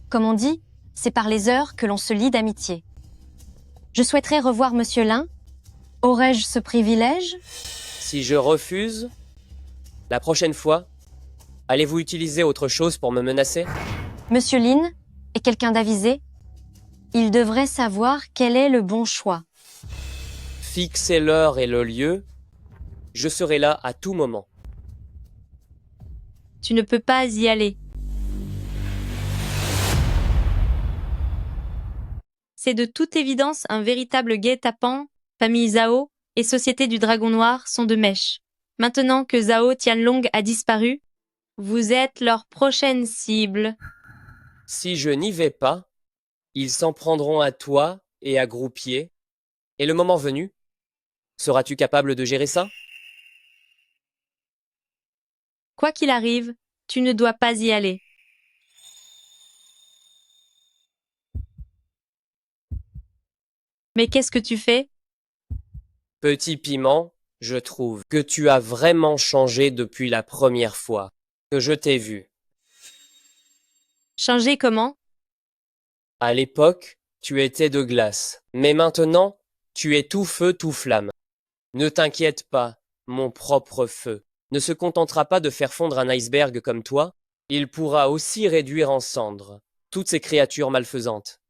Comme on dit, c'est par les heures que l'on se lie d'amitié. Je souhaiterais revoir Monsieur Lin. Aurais-je ce privilège? Si je refuse, la prochaine fois, allez-vous utiliser autre chose pour me menacer? Monsieur Lin est quelqu'un d'avisé. Il devrait savoir quel est le bon choix. Fixez l'heure et le lieu. Je serai là à tout moment. Tu ne peux pas y aller. C'est de toute évidence un véritable guet-apens. Famille Zhao et Société du Dragon Noir sont de mèche. Maintenant que Zhao Tianlong a disparu, vous êtes leur prochaine cible. Si je n'y vais pas, ils s'en prendront à toi et à Groupier. Et le moment venu, seras-tu capable de gérer ça? Quoi qu'il arrive, tu ne dois pas y aller. Mais qu'est-ce que tu fais? Petit piment, je trouve que tu as vraiment changé depuis la première fois que je t'ai vu. Changer comment? À l'époque, tu étais de glace, mais maintenant, tu es tout feu, tout flamme. Ne t'inquiète pas, mon propre feu ne se contentera pas de faire fondre un iceberg comme toi, il pourra aussi réduire en cendres toutes ces créatures malfaisantes.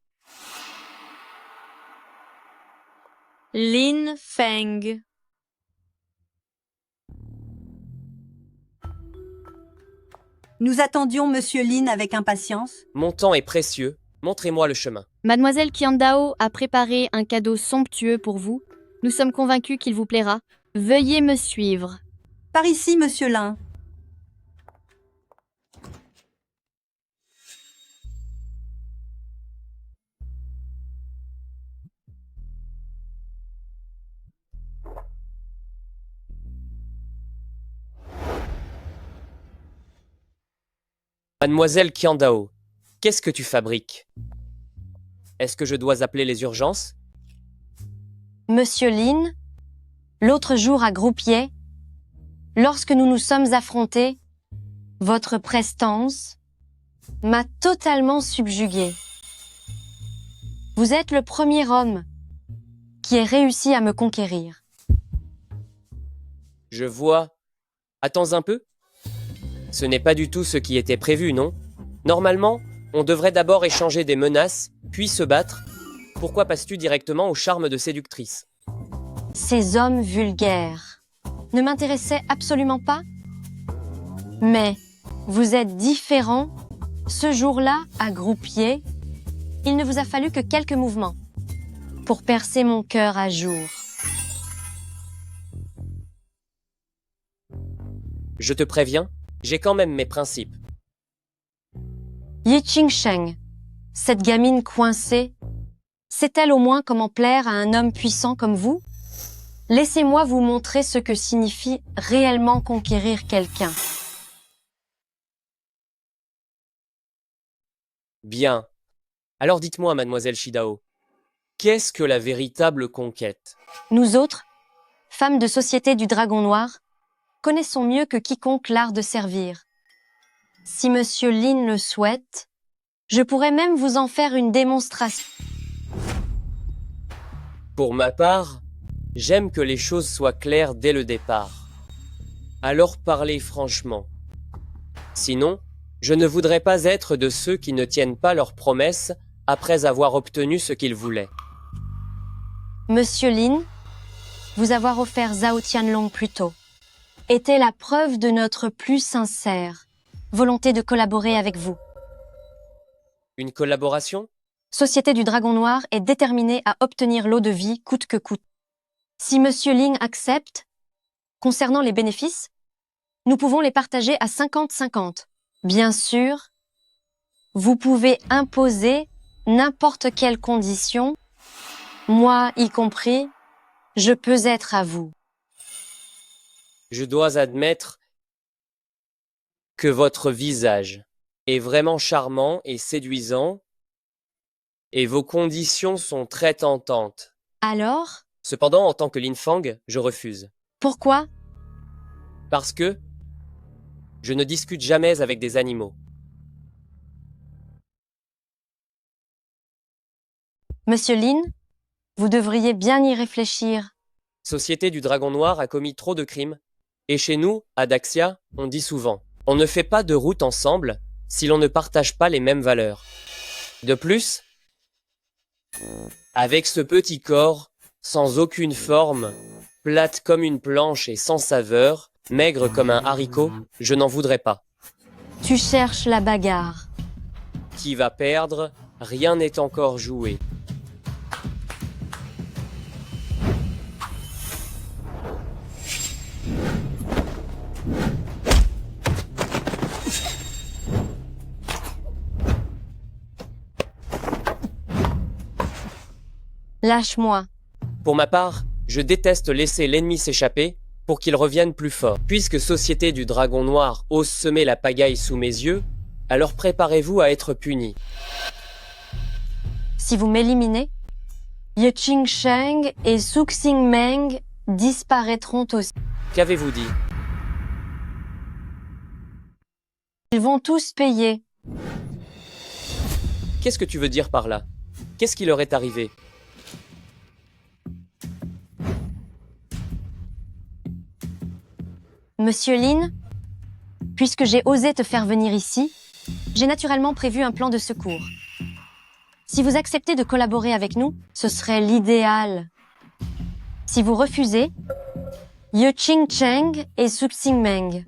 Lin Feng. Nous attendions Monsieur Lin avec impatience. Mon temps est précieux, montrez-moi le chemin. Mademoiselle Qiandao a préparé un cadeau somptueux pour vous. Nous sommes convaincus qu'il vous plaira. Veuillez me suivre. Par ici, Monsieur Lin. Mademoiselle Qiandao, qu'est-ce que tu fabriques? Est-ce que je dois appeler les urgences? Monsieur Lin, l'autre jour à Groupier, lorsque nous nous sommes affrontés, votre prestance m'a totalement subjugué. Vous êtes le premier homme qui ait réussi à me conquérir. Je vois. Attends un peu. Ce n'est pas du tout ce qui était prévu, non? Normalement, on devrait d'abord échanger des menaces, puis se battre. Pourquoi passes-tu directement au charme de séductrice? Ces hommes vulgaires ne m'intéressaient absolument pas. Mais vous êtes différent. Ce jour-là, à Groupier, il ne vous a fallu que quelques mouvements pour percer mon cœur à jour. Je te préviens, j'ai quand même mes principes. Yi Qingsheng, cette gamine coincée, sait-elle au moins comment plaire à un homme puissant comme vous? Laissez-moi vous montrer ce que signifie réellement conquérir quelqu'un. Bien. Alors dites-moi, mademoiselle Shidao, qu'est-ce que la véritable conquête? Nous autres, femmes de Société du Dragon Noir, connaissons mieux que quiconque l'art de servir. Si Monsieur Lin le souhaite, je pourrais même vous en faire une démonstration. Pour ma part, j'aime que les choses soient claires dès le départ. Alors parlez franchement. Sinon, je ne voudrais pas être de ceux qui ne tiennent pas leurs promesses après avoir obtenu ce qu'ils voulaient. Monsieur Lin, vous avoir offert Zhao Tianlong plus tôt était la preuve de notre plus sincère volonté de collaborer avec vous. Une collaboration? Société du Dragon Noir est déterminée à obtenir l'eau de vie coûte que coûte. Si Monsieur Ling accepte, concernant les bénéfices, nous pouvons les partager à 50-50. Bien sûr, vous pouvez imposer n'importe quelle condition, moi y compris, Je peux être à vous. Je dois admettre que votre visage est vraiment charmant et séduisant, et vos conditions sont très tentantes. Alors? Cependant, en tant que Lin Fang, je refuse. Pourquoi? Parce que je ne discute jamais avec des animaux. Monsieur Lin, vous devriez bien y réfléchir. Société du Dragon Noir a commis trop de crimes, et chez nous, à Daxia, on dit souvent, on ne fait pas de route ensemble si l'on ne partage pas les mêmes valeurs. De plus, avec ce petit corps, sans aucune forme, plate comme une planche et sans saveur, maigre comme un haricot, je n'en voudrais pas. Tu cherches la bagarre. Qui va perdre? Rien n'est encore joué. Lâche-moi. Pour ma part, je déteste laisser l'ennemi s'échapper pour qu'il revienne plus fort. Puisque Société du Dragon Noir ose semer la pagaille sous mes yeux, alors préparez-vous à être puni. Si vous m'éliminez, Ye Qingsheng et Su Xingmeng disparaîtront aussi. Qu'avez-vous dit? Ils vont tous payer. Qu'est-ce que tu veux dire par là? Qu'est-ce qui leur est arrivé? Monsieur Lin, puisque j'ai osé te faire venir ici, j'ai naturellement prévu un plan de secours. Si vous acceptez de collaborer avec nous, ce serait l'idéal. Si vous refusez, Ye Qingcheng et Su Xingmeng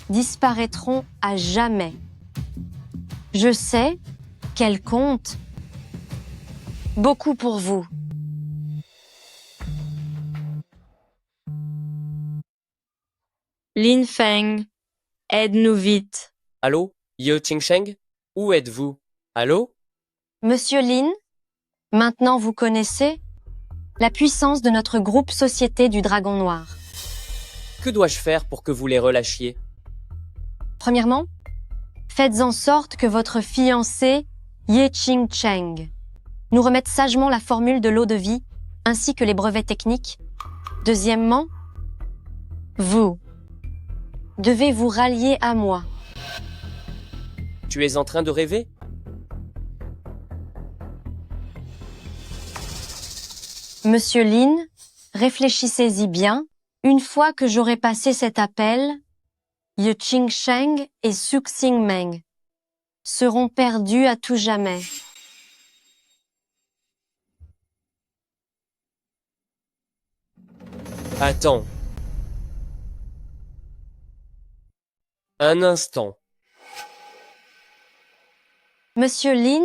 disparaîtront à jamais. Je sais qu'elles comptent beaucoup pour vous. Lin Feng, aide-nous vite. Allô? Ye Qingsheng? Où êtes-vous? Allô? Monsieur Lin, maintenant vous connaissez la puissance de notre groupe Société du Dragon Noir. Que dois-je faire pour que vous les relâchiez? Premièrement, faites en sorte que votre fiancé, Ye Qingcheng, nous remette sagement la formule de l'eau de vie, ainsi que les brevets techniques. Deuxièmement, vous devez vous rallier à moi. Tu es en train de rêver? Monsieur Lin, réfléchissez-y bien. Une fois que j'aurai passé cet appel, Ye Qingsheng et Su Xingmeng seront perdus à tout jamais. Attends. Un instant. Monsieur Lin,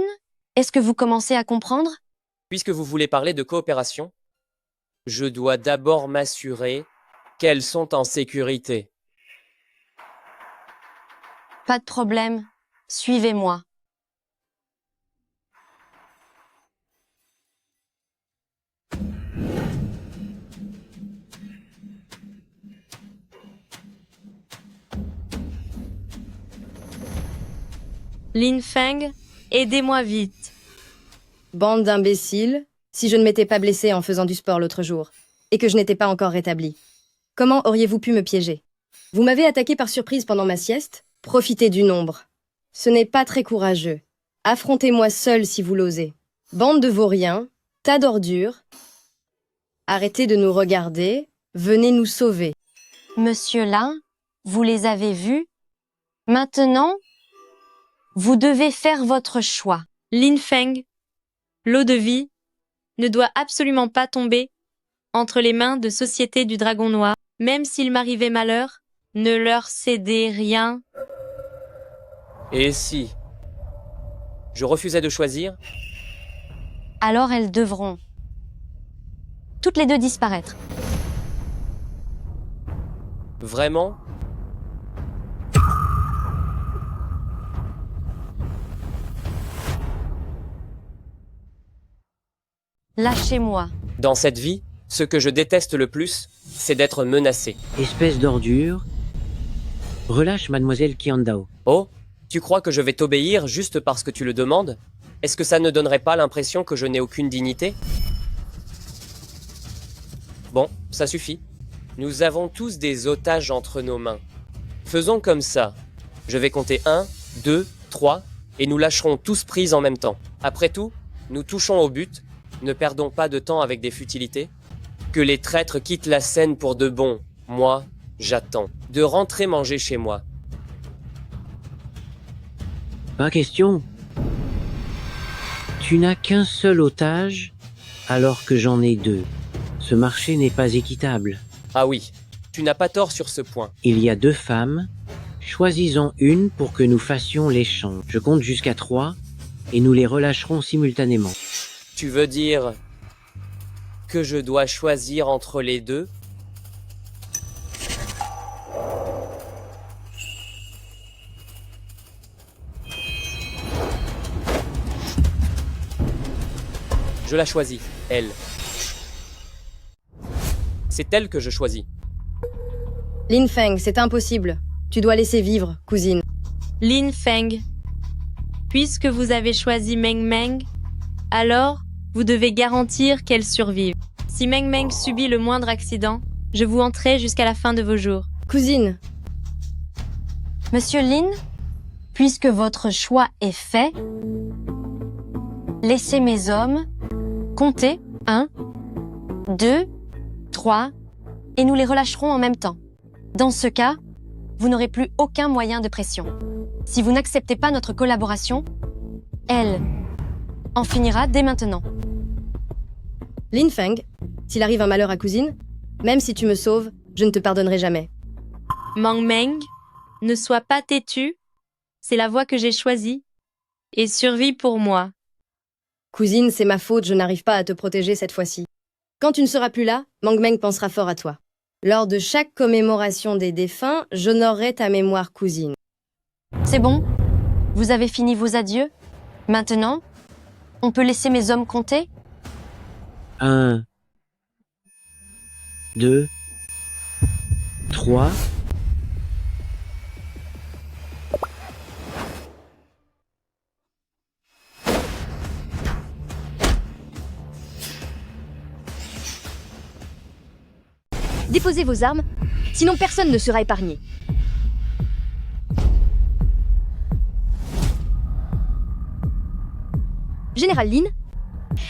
est-ce que vous commencez à comprendre? Puisque vous voulez parler de coopération, je dois d'abord m'assurer qu'elles sont en sécurité. Pas de problème. Suivez-moi. Lin Feng, aidez-moi vite. Bande d'imbéciles, si je ne m'étais pas blessée en faisant du sport l'autre jour, et que je n'étais pas encore rétablie. Comment auriez-vous pu me piéger? Vous m'avez attaqué par surprise pendant ma sieste? Profitez du nombre. Ce n'est pas très courageux. Affrontez-moi seul si vous l'osez. Bande de vauriens, tas d'ordures. Arrêtez de nous regarder, venez nous sauver. Monsieur Lin, vous les avez vus? Maintenant, vous devez faire votre choix. Lin Feng, l'eau de vie ne doit absolument pas tomber entre les mains de Société du Dragon Noir. Même s'il m'arrivait malheur, ne leur cédez rien. Et si je refusais de choisir? Alors elles devront toutes les deux disparaître. Vraiment? Lâchez-moi. Dans cette vie, ce que je déteste le plus, c'est d'être menacé. Espèce d'ordure. Relâche mademoiselle Qiandao. Oh, tu crois que je vais t'obéir juste parce que tu le demandes? Est-ce que ça ne donnerait pas l'impression que je n'ai aucune dignité? Bon, ça suffit. Nous avons tous des otages entre nos mains. Faisons comme ça. Je vais compter 1, 2, 3, et nous lâcherons tous prise en même temps. Après tout, nous touchons au but. Ne perdons pas de temps avec des futilités. Que les traîtres quittent la scène pour de bon. Moi, j'attends. De rentrer manger chez moi. Pas question. Tu n'as qu'un seul otage, alors que j'en ai 2. Ce marché n'est pas équitable. Ah oui, tu n'as pas tort sur ce point. Il y a 2 femmes. Choisis-en une pour que nous fassions l'échange. Je compte jusqu'à 3 et nous les relâcherons simultanément. Tu veux dire que je dois choisir entre les deux? Je la choisis, elle. C'est elle que je choisis. Lin Feng, c'est impossible. Tu dois laisser vivre, cousine. Lin Feng, puisque vous avez choisi Meng Meng, alors vous devez garantir qu'elle survive. Si Meng Meng subit le moindre accident, je vous hanterai jusqu'à la fin de vos jours. Cousine. Monsieur Lin, puisque votre choix est fait, laissez mes hommes compter 1, 2, 3, et nous les relâcherons en même temps. Dans ce cas, vous n'aurez plus aucun moyen de pression. Si vous n'acceptez pas notre collaboration, elle en finira dès maintenant. Lin Feng, s'il arrive un malheur à cousine, même si tu me sauves, je ne te pardonnerai jamais. Meng Meng, ne sois pas têtu, c'est la voie que j'ai choisie, et survie pour moi. Cousine, c'est ma faute, je n'arrive pas à te protéger cette fois-ci. Quand tu ne seras plus là, Meng Meng pensera fort à toi. Lors de chaque commémoration des défunts, j'honorerai ta mémoire, cousine. C'est bon? Vous avez fini vos adieux? Maintenant, on peut laisser mes hommes compter? 1, 2, 3. Déposez vos armes, sinon personne ne sera épargné. Général Lin,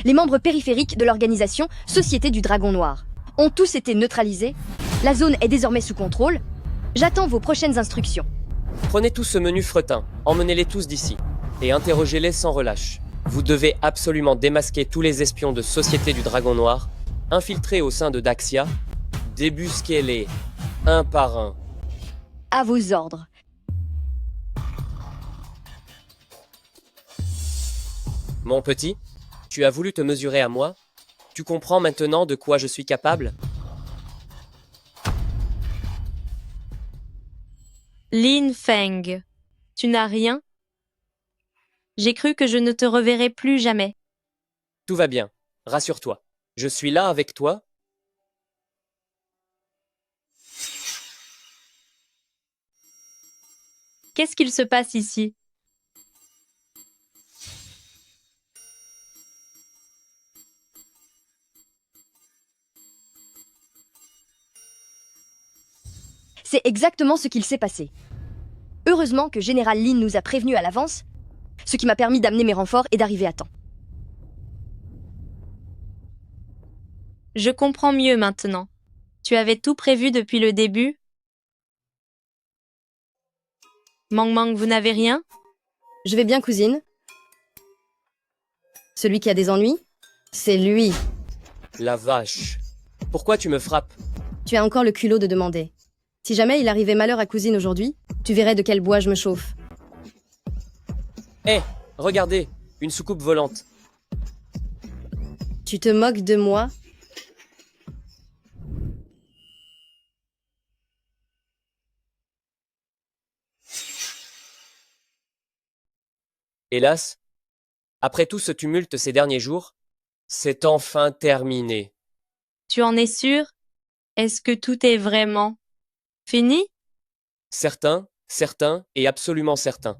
les membres périphériques de l'organisation Société du Dragon Noir ont tous été neutralisés. La zone est désormais sous contrôle. J'attends vos prochaines instructions. Prenez tout ce menu fretin, emmenez-les tous d'ici, et interrogez-les sans relâche. Vous devez absolument démasquer tous les espions de Société du Dragon Noir, infiltrer au sein de Daxia, débusquez-les, un par un. À vos ordres. Mon petit, tu as voulu te mesurer à moi? Tu comprends maintenant de quoi je suis capable? Lin Feng, tu n'as rien? J'ai cru que je ne te reverrai plus jamais. Tout va bien, rassure-toi. Je suis là avec toi. Qu'est-ce qu'il se passe ici? C'est exactement ce qu'il s'est passé. Heureusement que Général Lin nous a prévenus à l'avance, ce qui m'a permis d'amener mes renforts et d'arriver à temps. Je comprends mieux maintenant. Tu avais tout prévu depuis le début? Meng Meng, vous n'avez rien? Je vais bien, cousine. Celui qui a des ennuis, c'est lui. La vache. Pourquoi tu me frappes? Tu as encore le culot de demander. Si jamais il arrivait malheur à cousine aujourd'hui, tu verrais de quel bois je me chauffe. Hé, regardez, une soucoupe volante. Tu te moques de moi? Hélas, après tout ce tumulte ces derniers jours, c'est enfin terminé. Tu en es sûr? Est-ce que tout est vraiment fini? Certain, certain et absolument certain.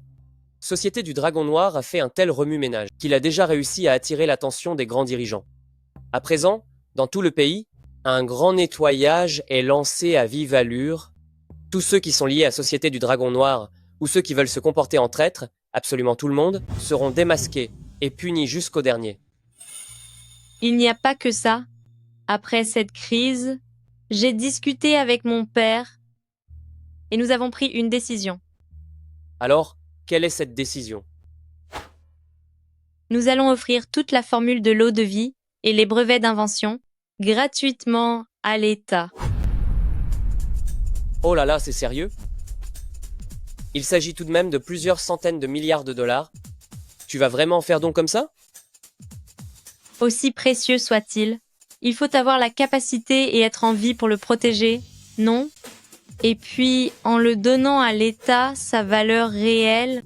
Société du Dragon Noir a fait un tel remue-ménage qu'il a déjà réussi à attirer l'attention des grands dirigeants. À présent, dans tout le pays, un grand nettoyage est lancé à vive allure. Tous ceux qui sont liés à Société du Dragon Noir ou ceux qui veulent se comporter en traîtres, absolument tout le monde, seront démasqués et punis jusqu'au dernier. Il n'y a pas que ça. Après cette crise, j'ai discuté avec mon père et nous avons pris une décision. Alors, quelle est cette décision? Nous allons offrir toute la formule de l'eau de vie et les brevets d'invention gratuitement à l'État. Oh là là, c'est sérieux? Il s'agit tout de même de plusieurs centaines de milliards de dollars. Tu vas vraiment faire donc comme ça? Aussi précieux soit-il, il faut avoir la capacité et être en vie pour le protéger, non? Et puis, en le donnant à l'État, sa valeur réelle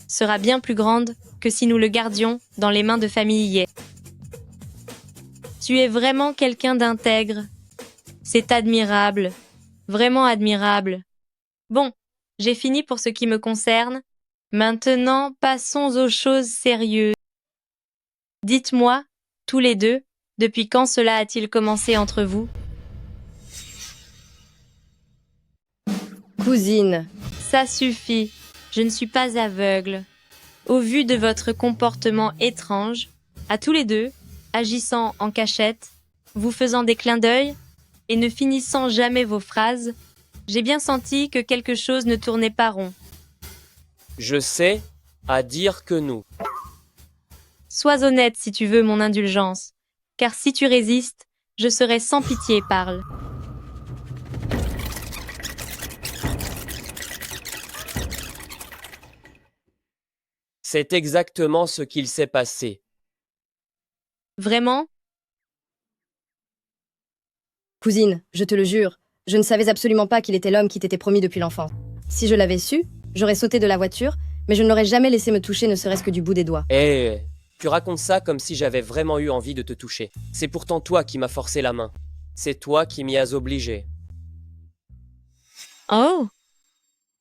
sera bien plus grande que si nous le gardions dans les mains de familles. Tu es vraiment quelqu'un d'intègre. C'est admirable, vraiment admirable. Bon, j'ai fini pour ce qui me concerne. Maintenant, passons aux choses sérieuses. Dites-moi, tous les deux, depuis quand cela a-t-il commencé entre vous? Cousine. Ça suffit, je ne suis pas aveugle. Au vu de votre comportement étrange, à tous les deux, agissant en cachette, vous faisant des clins d'œil et ne finissant jamais vos phrases, j'ai bien senti que quelque chose ne tournait pas rond. Je sais à dire que nous. Sois honnête si tu veux mon indulgence, car si tu résistes, je serai sans pitié, parle. C'est exactement ce qu'il s'est passé. Vraiment? Cousine, je te le jure, je ne savais absolument pas qu'il était l'homme qui t'était promis depuis l'enfance. Si je l'avais su, j'aurais sauté de la voiture, mais je ne l'aurais jamais laissé me toucher ne serait-ce que du bout des doigts. Tu racontes ça comme si j'avais vraiment eu envie de te toucher. C'est pourtant toi qui m'as forcé la main. C'est toi qui m'y as obligé. Oh!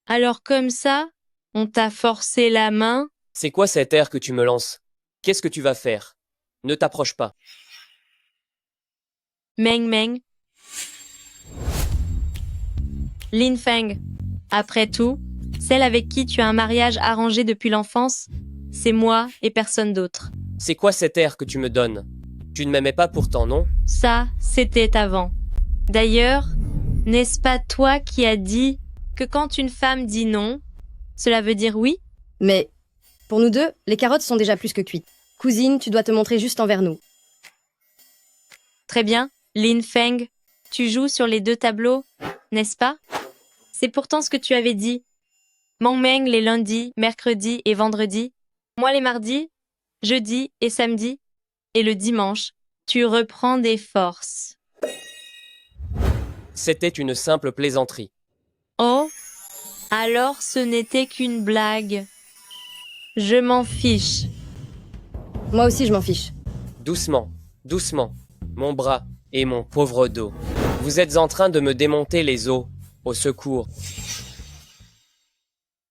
Alors comme ça, on t'a forcé la main? C'est quoi cet air que tu me lances? Qu'est-ce que tu vas faire? Ne t'approche pas. Meng Meng. Lin Feng. Après tout, celle avec qui tu as un mariage arrangé depuis l'enfance, c'est moi et personne d'autre. C'est quoi cet air que tu me donnes? Tu ne m'aimais pas pourtant, non? Ça, c'était avant. D'ailleurs, n'est-ce pas toi qui as dit que quand une femme dit non, cela veut dire oui? Mais, pour nous deux, les carottes sont déjà plus que cuites. Cousine, tu dois te montrer juste envers nous. Très bien, Lin Feng, tu joues sur les deux tableaux, n'est-ce pas? C'est pourtant ce que tu avais dit. Meng Meng les lundis, mercredis et vendredis. Moi les mardis, jeudi et samedi. Et le dimanche, tu reprends des forces. C'était une simple plaisanterie. Oh, alors ce n'était qu'une blague. Je m'en fiche. Moi aussi je m'en fiche. Doucement, doucement, mon bras et mon pauvre dos. Vous êtes en train de me démonter les os. Au secours.